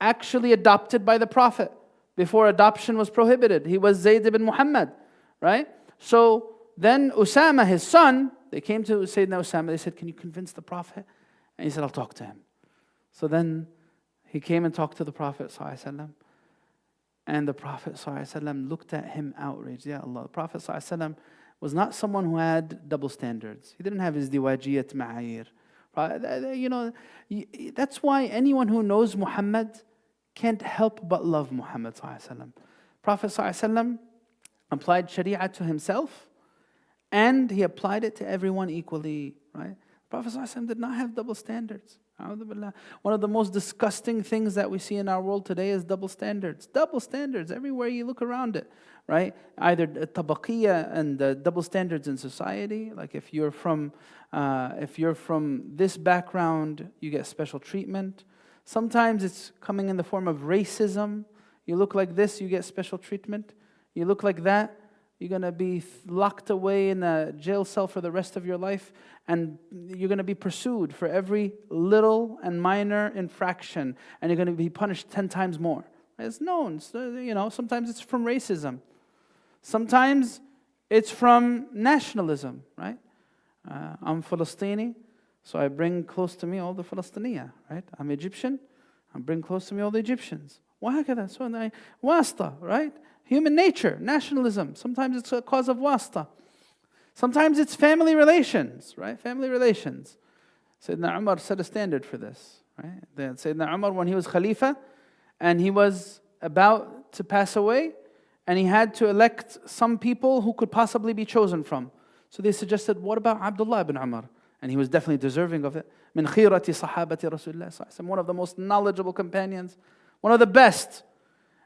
actually adopted by the Prophet before adoption was prohibited. He was Zayd ibn Muhammad, right? So then Osamah, his son, they came to Sayyidina Osamah. They said, can you convince the Prophet? And he said, I'll talk to him. So then he came and talked to the Prophet ﷺ. And the Prophet ﷺ looked at him outraged. Ya Allah, the Prophet ﷺ was not someone who had double standards. He didn't have his diwajiyat ma'ayir. That's why anyone who knows Muhammad can't help but love Muhammad ﷺ. Prophet ﷺ applied Sharia to himself and he applied it to everyone equally. Right? Prophet ﷺ did not have double standards. One of the most disgusting things that we see in our world today is double standards. Double standards everywhere you look around it, right? Either tabaqiyya and double standards in society. Like if you're from this background, you get special treatment. Sometimes it's coming in the form of racism. You look like this, you get special treatment. You look like that, you're going to be locked away in a jail cell for the rest of your life, and you're going to be pursued for every little and minor infraction, and you're going to be punished 10 times more. It's known. Sometimes it's from racism. Sometimes it's from nationalism, right? I'm Palestinian, so I bring close to me all the Palestinians, right? I'm Egyptian, I bring close to me all the Egyptians. وهكذا. So wasta, right? Human nature, nationalism. Sometimes it's a cause of wasta. Sometimes it's family relations, right? Family relations. Sayyidina Umar set a standard for this, right? Sayyidina Umar, when he was Khalifa, and he was about to pass away, and he had to elect some people who could possibly be chosen from. So they suggested, what about Abdullah ibn Umar? And he was definitely deserving of it. Min khirati sahabati Rasulullah, one of the most knowledgeable companions, one of the best.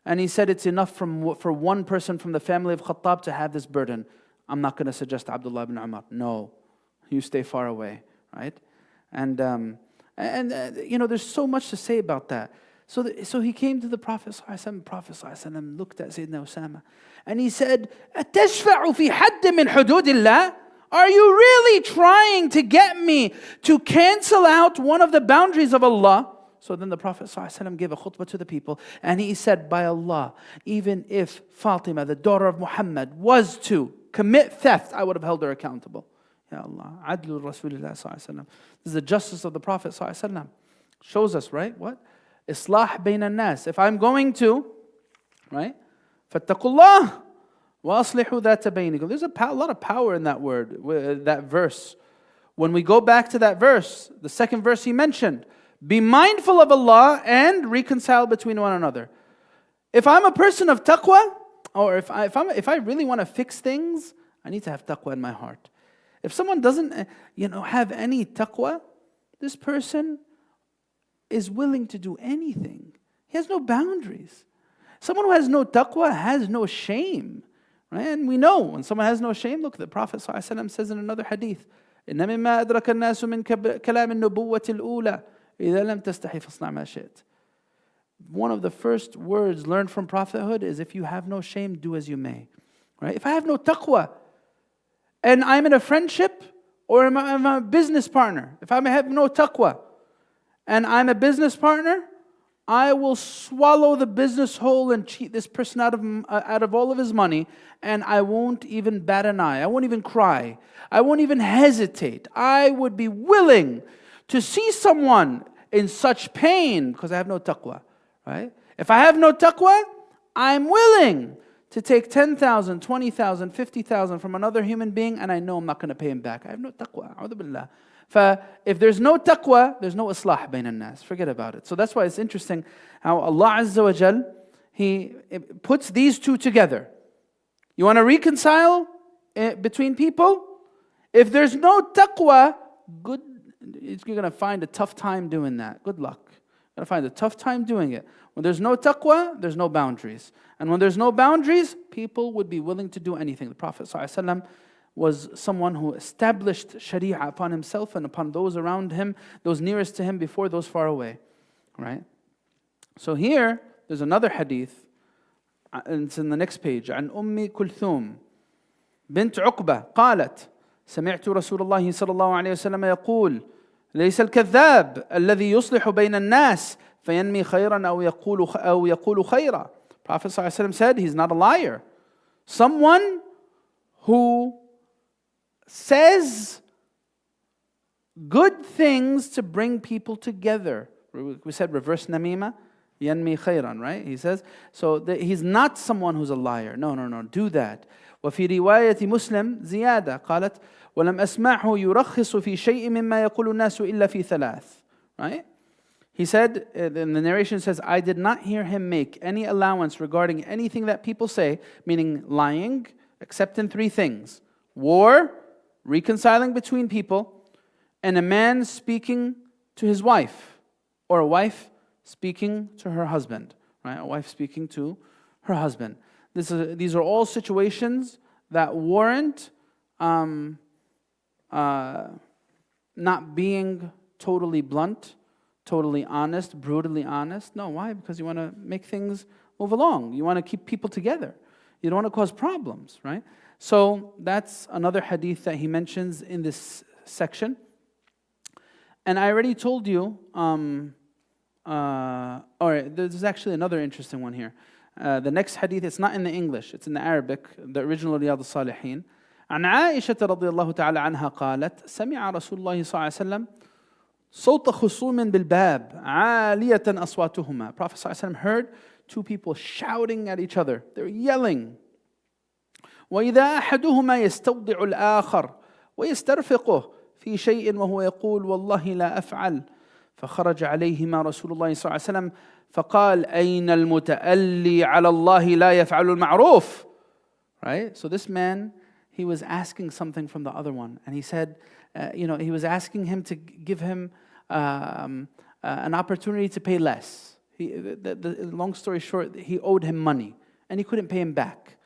And he said it's enough for one person from the family of Khattab to have this burden. I'm not going to suggest Abdullah ibn Umar. No, you stay far away, right? And there's so much to say about that. So he came to the Prophet ﷺ. Prophet ﷺ looked at Sayyidina Osamah and he said, أَتَشْفَعُ فِي حَدٍّ مِّن حُدُودِ اللَّهِ? Are you really trying to get me to cancel out one of the boundaries of Allah? So then the Prophet ﷺ gave a khutbah to the people and he said, by Allah, even if Fatima, the daughter of Muhammad, was to commit theft, I would have held her accountable. Ya Allah, Adlu Rasulullah ﷺ. This is the justice of the Prophet ﷺ. Shows us, right? What? Islah bayn al-nas. If I'm going to, right? Fattaqullah wa aslihu dhata baynikum. There's a lot of power in that word, that verse. When we go back to that verse, the second verse he mentioned, be mindful of Allah and reconcile between one another. If I'm a person of taqwa, or if I really want to fix things, I need to have taqwa in my heart. If someone doesn't, have any taqwa, this person is willing to do anything. He has no boundaries. Someone who has no taqwa has no shame. Right? And we know when someone has no shame, look, the Prophet ﷺ says in another hadith, إِنَّ مِمَّا أَدْرَكَ النَّاسُ مِنْ كَلَامِ النُّبُوَّةِ الْأُولَى إِذَا لَمْ تَسْتَحِي فَاصْنَعْ مَا شِئْتَ. One of the first words learned from prophethood is, if you have no shame, do as you may. Right? If I have no taqwa, and I'm in a friendship, or I'm a business partner, if I have no taqwa, and I'm a business partner, I will swallow the business whole and cheat this person out of all of his money, and I won't even bat an eye. I won't even cry. I won't even hesitate. I would be willing to see someone in such pain because I have no taqwa. Right? If I have no taqwa, I'm willing to take 10,000, 20,000, 50,000 from another human being, and I know I'm not going to pay him back. I have no taqwa. A'udhu billah. If there's no taqwa, there's no islah bayn al-nas. Forget about it. So that's why it's interesting how Allah Azza wa Jal, He puts these two together. You want to reconcile between people? If there's no taqwa, you're going to find a tough time doing that. Good luck. You're going to find a tough time doing it. When there's no taqwa, there's no boundaries. And when there's no boundaries, people would be willing to do anything. The Prophet ﷺ was someone who established Sharia upon himself and upon those around him, those nearest to him before those far away. Right? So here, there's another hadith, and it's in the next page. عن أم كلثوم بنت عقبة قالت سمعت رسول الله صلى الله عليه وسلم يقول ليس الكذاب الذي يصلح بين الناس فينمي خيرا أو يقول خيرا. Prophet ﷺ said, he's not a liar. Someone who says good things to bring people together. We said reverse namima, yanmi khayran, right? He says, so he's not someone who's a liar. No, do that. وفي رواية مسلم زيادة قالت ولم أسمعه يرخص في شيء مما يقول الناس إلا في ثلاث. Right? He said, in the narration says, I did not hear him make any allowance regarding anything that people say, meaning lying, except in three things: war, reconciling between people, and a man speaking to his wife, or a wife speaking to her husband. Right? A wife speaking to her husband. These are all situations that warrant not being totally blunt, totally honest, brutally honest. No, why? Because you want to make things move along. You want to keep people together. You don't want to cause problems, right? So that's another hadith that he mentions in this section. And I already told you, there's actually another interesting one here. The next hadith, it's not in the English, it's in the Arabic, the original Riyadh as-Saliheen. عن عائشة رضي الله تعالى عنها قالت سمع رسول الله صلى الله عليه وسلم صوت خصوم بالباب عالية أصواتهما. Prophet صلى الله عليه وسلم heard two people shouting at each other. They're yelling. وإذا أحدهما يستودع الآخر ويسترفقه في شيء وهو يقول والله لا أفعل فخرج عليهما رسول الله صلى الله عليه وسلم فقال أين المتألي على الله لا يفعل المعروف. Right? So this man, he was asking something from the other one, and he said, he was asking him to give him an opportunity to pay less. Long story short, he owed him money, and he couldn't pay him back.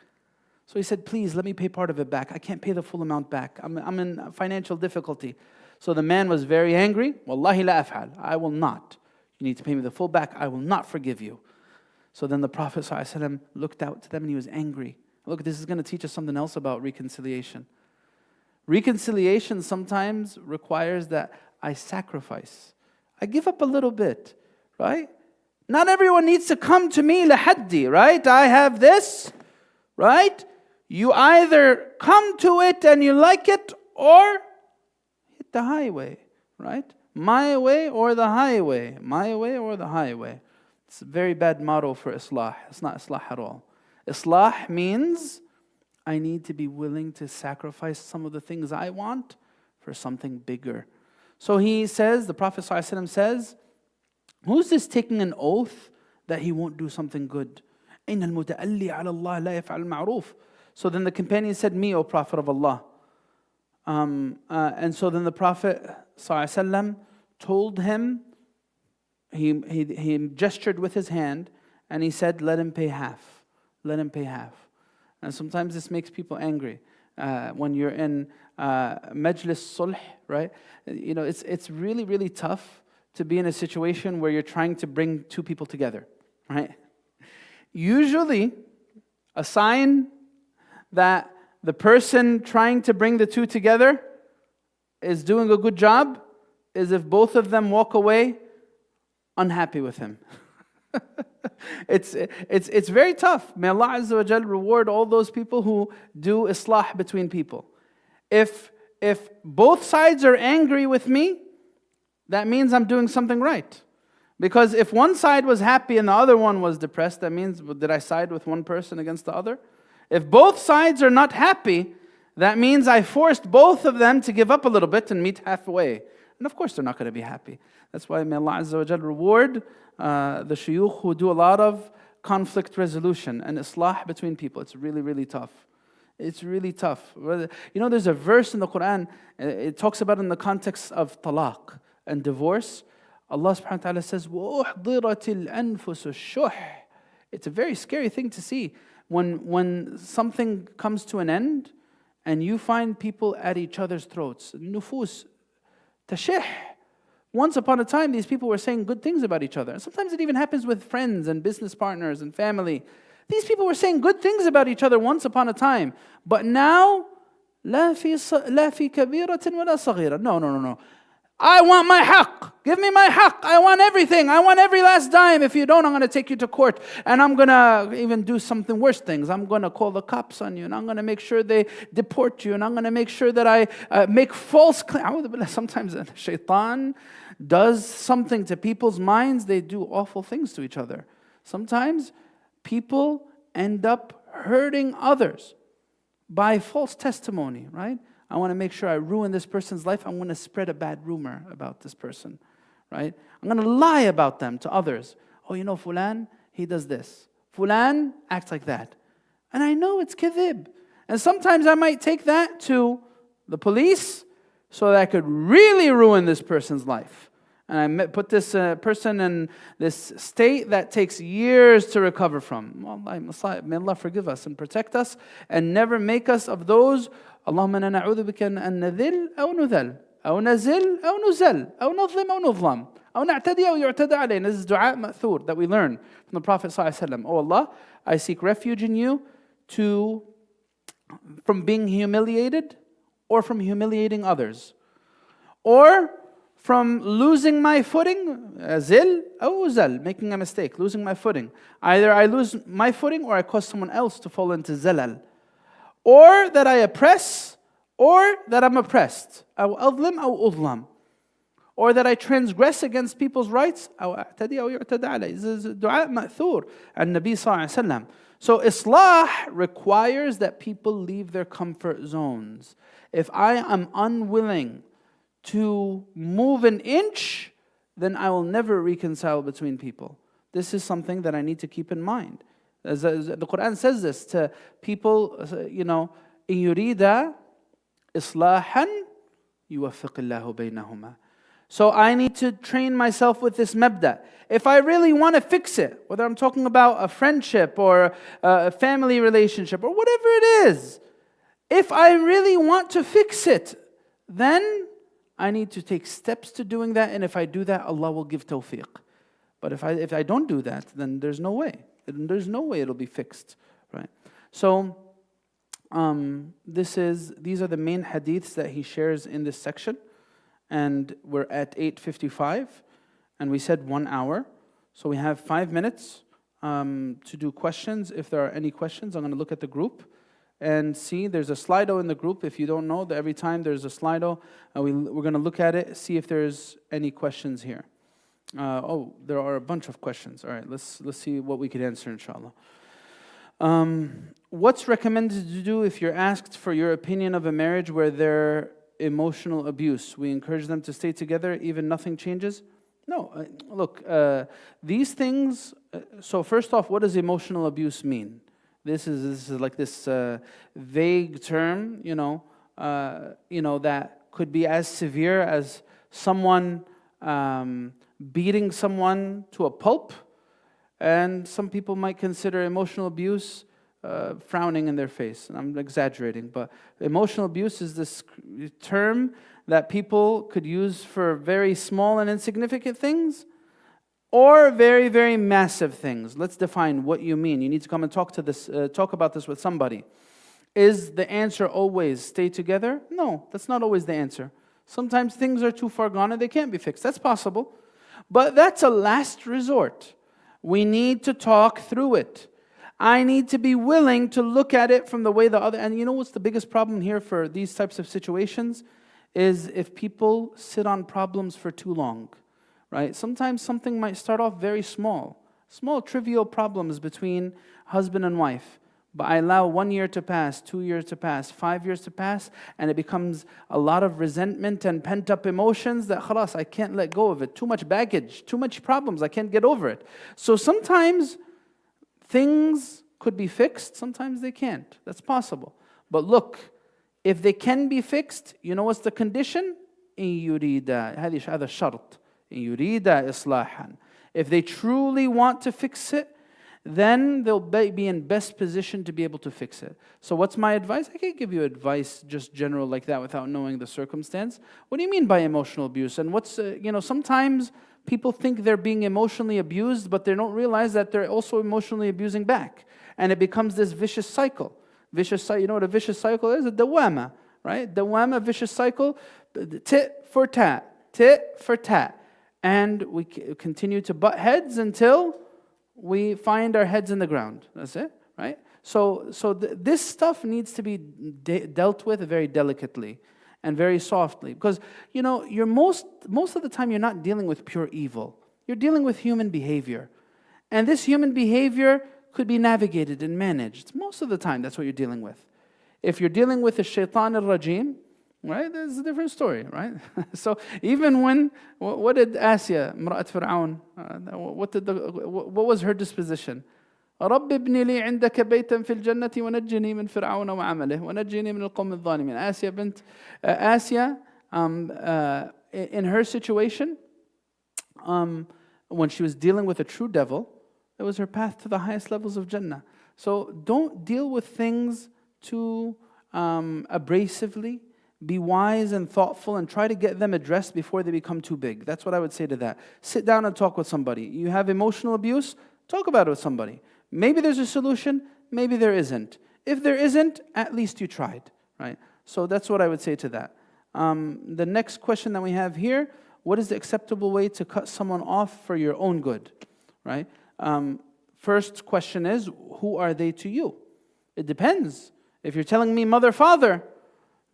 So he said, please, let me pay part of it back. I can't pay the full amount back. I'm in financial difficulty. So the man was very angry. Wallahi la af'al. I will not. You need to pay me the full back. I will not forgive you. So then the Prophet ﷺ looked out to them and he was angry. Look, this is going to teach us something else about reconciliation. Reconciliation sometimes requires that I sacrifice. I give up a little bit, right? Not everyone needs to come to me lahaddi, right? I have this, right? You either come to it and you like it, or hit the highway, right? My way or the highway. My way or the highway. It's a very bad motto for Islah. It's not Islah at all. Islah means I need to be willing to sacrifice some of the things I want for something bigger. So he says, the Prophet ﷺ says, who's this taking an oath that he won't do something good? إِنَّ الْمُتَأَلِّي عَلَى اللَّهِ لَا يَفْعَلُ الْمَعْرُوفِ. So then the companion said, me, O Prophet of Allah. And so then the Prophet ﷺ told him, he gestured with his hand and he said, let him pay half. Let him pay half. And sometimes this makes people angry. When you're in majlis sulh, right? You know, it's really, really tough to be in a situation where you're trying to bring two people together, right? Usually, a sign that the person trying to bring the two together is doing a good job is if both of them walk away unhappy with him. It's very tough. May Allah Azza wa Jal reward all those people who do islah between people. If both sides are angry with me, that means I'm doing something right. Because if one side was happy and the other one was depressed, that means, did I side with one person against the other? If both sides are not happy, that means I forced both of them to give up a little bit and meet halfway. And of course they're not going to be happy. That's why may Allah Azza wa Jal reward the shuyukh who do a lot of conflict resolution and islah between people. It's really, really tough. It's really tough. You know, there's a verse in the Quran, it talks about in the context of talaq and divorce. Allah subhanahu wa ta'ala says, وَأُحْضِرَتِ الْأَنفُسُ الشُّحْ. It's a very scary thing to see. When something comes to an end and you find people at each other's throats. Nufus tashih. Once upon a time, these people were saying good things about each other. And sometimes it even happens with friends and business partners and family. These people were saying good things about each other once upon a time. But now, لا في كبيرة ولا صغيرة. No. I want my haqq. Give me my haqq. I want everything. I want every last dime. If you don't, I'm going to take you to court. And I'm going to even do something worse things. I'm going to call the cops on you. And I'm going to make sure they deport you. And I'm going to make sure that I make false claims. Sometimes the shaitan does something to people's minds. They do awful things to each other. Sometimes people end up hurting others by false testimony, right? I want to make sure I ruin this person's life. I'm going to spread a bad rumor about this person, right? I'm going to lie about them to others. Oh, you know, Fulan, he does this. Fulan acts like that. And I know it's kadhib. And sometimes I might take that to the police so that I could really ruin this person's life. And I put this person in this state that takes years to recover from. May Allah forgive us and protect us and never make us of those. اللهم إنا نعوذ بك أن نذل أو نذل أو نزل أو نزل أو نظلم أو نظلم أو نعتدي أو يعتدى علينا. This is dua ma'thur that we learn from the Prophet ﷺ. Oh Allah, I seek refuge in you from being humiliated or from humiliating others. Or from losing my footing, zil أو zal, making a mistake, losing my footing. Either I lose my footing or I cause someone else to fall into zalal. Or that I oppress, or that I'm oppressed. أو أظلم أو أظلم. Or that I transgress against people's rights. أو أعتدي أو يعتدى علي. This is dua ma'thur. And Nabi sallallahu alayhi wa sallam. So Islah requires that people leave their comfort zones. If I am unwilling to move an inch, then I will never reconcile between people. This is something that I need to keep in mind. As the Quran says this to people, you know, إِن يُرِيدَ إِصْلَاحًا يُوَفِّقِ اللَّهُ بَيْنَهُمَا. So I need to train myself with this mabda. If I really want to fix it, whether I'm talking about a friendship or a family relationship or whatever it is, if I really want to fix it, then I need to take steps to doing that, and if I do that, Allah will give tawfiq. But if I don't do that, then there's no way. There's no way it'll be fixed, right? So these are the main hadiths that he shares in this section, and we're at 8:55, and we said 1 hour, so we have 5 minutes to do questions. If there are any questions, I'm going to look at the group and see. There's a Slido in the group. If you don't know, that every time there's a Slido, we're going to look at it, see if there's any questions here. There are a bunch of questions. All right, let's see what we could answer, inshallah. What's recommended to do if you're asked for your opinion of a marriage where there's emotional abuse? We encourage them to stay together even nothing changes? No, look, these things, so first off, what does emotional abuse mean? This is like this vague term, that could be as severe as someone beating someone to a pulp, and some people might consider emotional abuse frowning in their face. And I'm exaggerating, but emotional abuse is this term that people could use for very small and insignificant things, or very, very massive things. Let's define what you mean. You need to come and talk about this with somebody. Is the answer always stay together? No, that's not always the answer. Sometimes things are too far gone and they can't be fixed. That's possible. But that's a last resort. We need to talk through it. I need to be willing to look at it from the way the other... And you know what's the biggest problem here for these types of situations? Is if people sit on problems for too long. Right? Sometimes something might start off very small trivial problems between husband and wife, but I allow 1 year to pass, 2 years to pass, 5 years to pass, and it becomes a lot of resentment and pent-up emotions that khalas, I can't let go of it. Too much baggage, too much problems, I can't get over it. So sometimes things could be fixed, sometimes they can't. That's possible. But look, if they can be fixed, you know what's the condition? إن يريد هذا الشرط. يريد إصلاحا. If they truly want to fix it, then they'll be in best position to be able to fix it. So what's my advice? I can't give you advice just general like that without knowing the circumstance. What do you mean by emotional abuse? And what's, sometimes people think they're being emotionally abused, but they don't realize that they're also emotionally abusing back. And it becomes this vicious cycle. You know what a vicious cycle is? A dawama, right? Dawama, vicious cycle, tit for tat, tit for tat. And we continue to butt heads until we find our heads in the ground. That's it, right? So this stuff needs to be dealt with very delicately and very softly. Because, you're most of the time you're not dealing with pure evil. You're dealing with human behavior. And this human behavior could be navigated and managed. Most of the time, that's what you're dealing with. If you're dealing with a shaitan al-rajim, right, that's a different story, right? So even when, what did Asya, Imra'at Fir'aun, what was her disposition? رب ابني لي عندك بيتا في الجنة ونجني من فرعون وعمله ونجني من القوم الظالمين. Asya, in her situation, when she was dealing with a true devil, it was her path to the highest levels of Jannah. So don't deal with things too abrasively. Be wise and thoughtful and try to get them addressed before they become too big. That's what I would say to that. Sit down and talk with somebody. You have emotional abuse, talk about it with somebody. Maybe there's a solution, maybe there isn't. If there isn't, at least you tried, right? So that's what I would say to that. The next question that we have here, what is the acceptable way to cut someone off for your own good, right? First question is, who are they to you? It depends. If you're telling me mother, father,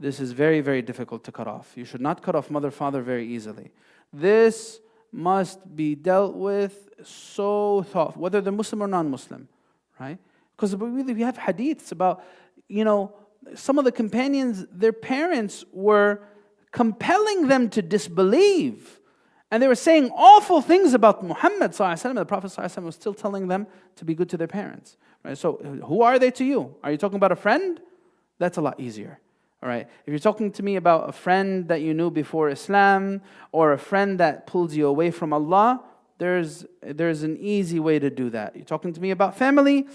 this is very, very difficult to cut off. You should not cut off mother, father very easily. This must be dealt with so thoughtful, whether they're Muslim or non-Muslim, right? Because we have hadiths about, some of the companions, their parents were compelling them to disbelieve. And they were saying awful things about Muhammad ﷺ. The Prophet ﷺ was still telling them to be good to their parents. Right? So who are they to you? Are you talking about a friend? That's a lot easier. All right. If you're talking to me about a friend that you knew before Islam, or a friend that pulls you away from Allah, there's an easy way to do that. You're talking to me about family,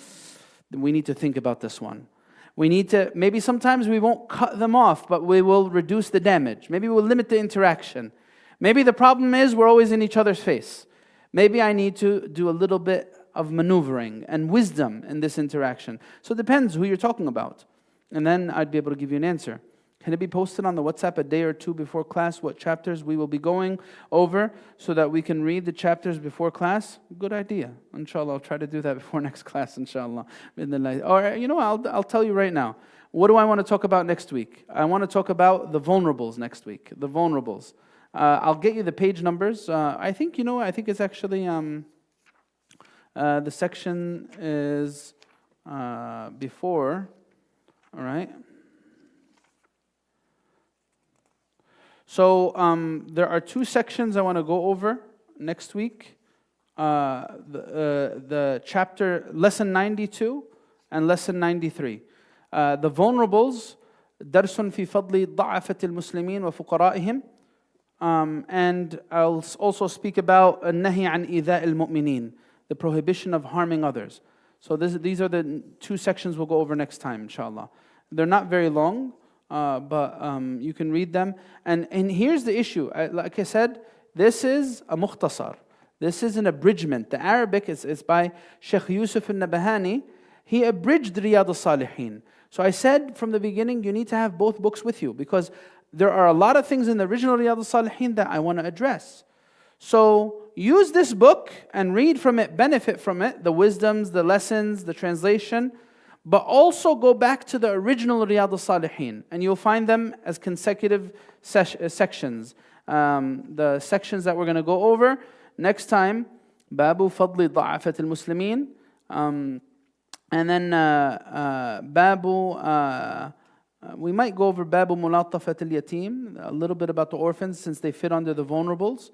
then we need to think about this one. We need to, maybe sometimes we won't cut them off, but we will reduce the damage. Maybe we'll limit the interaction. Maybe the problem is we're always in each other's face. Maybe I need to do a little bit of maneuvering and wisdom in this interaction. So it depends who you're talking about. And then I'd be able to give you an answer. Can it be posted on the WhatsApp a day or two before class what chapters we will be going over so that we can read the chapters before class? Good idea. Inshallah, I'll try to do that before next class, inshallah. Or, I'll tell you right now. What do I want to talk about next week? I want to talk about the vulnerables next week. The vulnerables. I'll get you the page numbers. I think it's actually, the section is before, all right? So there are two sections I want to go over next week. The chapter, lesson 92 and lesson 93. The vulnerables, درس في فضل ضعفة المسلمين وفقرائهم. And I'll also speak about النهي عن إيذاء المؤمنين, the prohibition of harming others. So these are the two sections we'll go over next time, inshallah. They're not very long. But you can read them. And here's the issue. Like I said, this is a mukhtasar. This is an abridgment. The Arabic is by Shaykh Yusuf al-Nabahani. He abridged Riyadh as-Saliheen. So I said from the beginning, you need to have both books with you, because there are a lot of things in the original Riyadh as-Saliheen that I want to address. So use this book and read from it, benefit from it, the wisdoms, the lessons, the translation. But also go back to the original Riyadh as-Saliheen, and you'll find them as consecutive sections. The sections that we're going to go over next time, Babu Fadli Da'afat al-Muslimin, and then we might go over Babu Mulatafat al-Yatim, a little bit about the orphans since they fit under the vulnerables,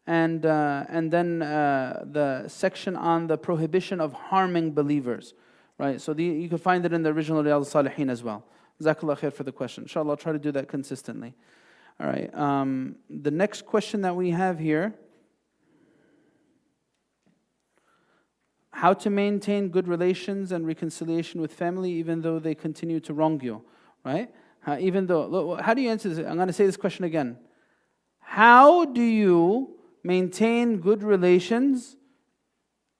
and then the section on the prohibition of harming believers. Right, so you can find it in the original Riyadh as-Saliheen as well. Jazakallah khair for the question. Inshallah, I'll try to do that consistently. All right, the next question that we have here, how to maintain good relations and reconciliation with family even though they continue to wrong you, right? How do you answer this? I'm going to say this question again. How do you maintain good relations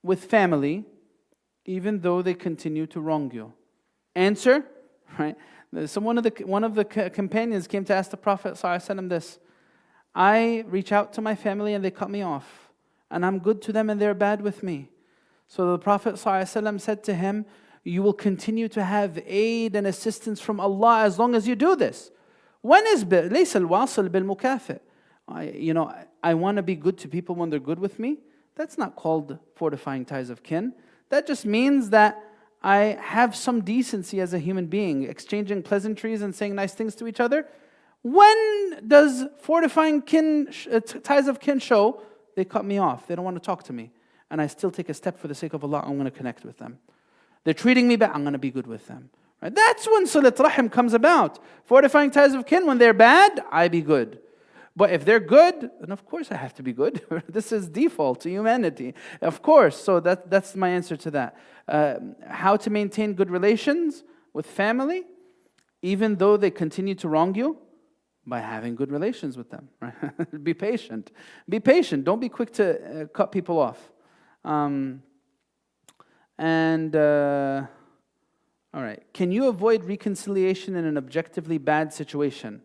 with family even though they continue to wrong you? Answer, right? So one of the companions came to ask the Prophet ﷺ this. I reach out to my family and they cut me off, and I'm good to them and they're bad with me. So the Prophet ﷺ said to him, you will continue to have aid and assistance from Allah as long as you do this. When is ليس الواصل بالمكافئ? I want to be good to people when they're good with me. That's not called fortifying ties of kin. That just means that I have some decency as a human being, exchanging pleasantries and saying nice things to each other. When does fortifying ties of kin show? They cut me off. They don't want to talk to me. And I still take a step for the sake of Allah. I'm going to connect with them. They're treating me bad. I'm going to be good with them. Right? That's when Salat Rahim comes about. Fortifying ties of kin, when they're bad, I be good. But if they're good, then of course I have to be good. This is default to humanity. Of course. So that's my answer to that. How to maintain good relations with family, even though they continue to wrong you? By having good relations with them. Right? Be patient. Be patient. Don't be quick to cut people off. All right. Can you avoid reconciliation in an objectively bad situation?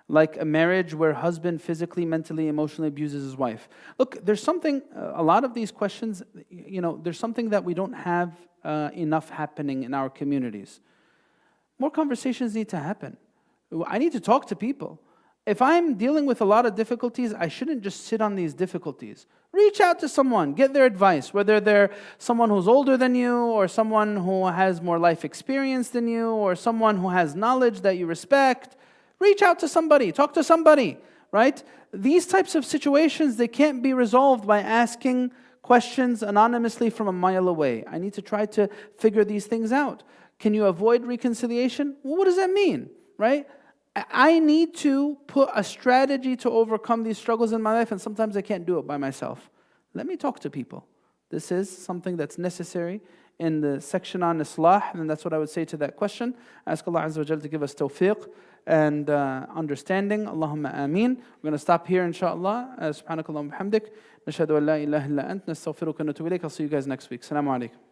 Like a marriage where husband physically, mentally, emotionally abuses his wife. Look, there's something, a lot of these questions, there's something that we don't have enough happening in our communities. More conversations need to happen. I need to talk to people. If I'm dealing with a lot of difficulties, I shouldn't just sit on these difficulties. Reach out to someone, get their advice, whether they're someone who's older than you, or someone who has more life experience than you, or someone who has knowledge that you respect. Reach out to somebody, talk to somebody, right? These types of situations, they can't be resolved by asking questions anonymously from a mile away. I need to try to figure these things out. Can you avoid reconciliation? Well, what does that mean, right? I need to put a strategy to overcome these struggles in my life, and sometimes I can't do it by myself. Let me talk to people. This is something that's necessary in the section on Islah, and that's what I would say to that question. I ask Allah Azza wa Jal to give us tawfiq and understanding. Allahumma ameen. We're going to stop here, inshaAllah. Subhanakallahumma bihamdik. Nashhadu an la ilaha illa ant. Nastaghfiruka wa natubu ilayk. I'll see you guys next week. Assalamu alaikum.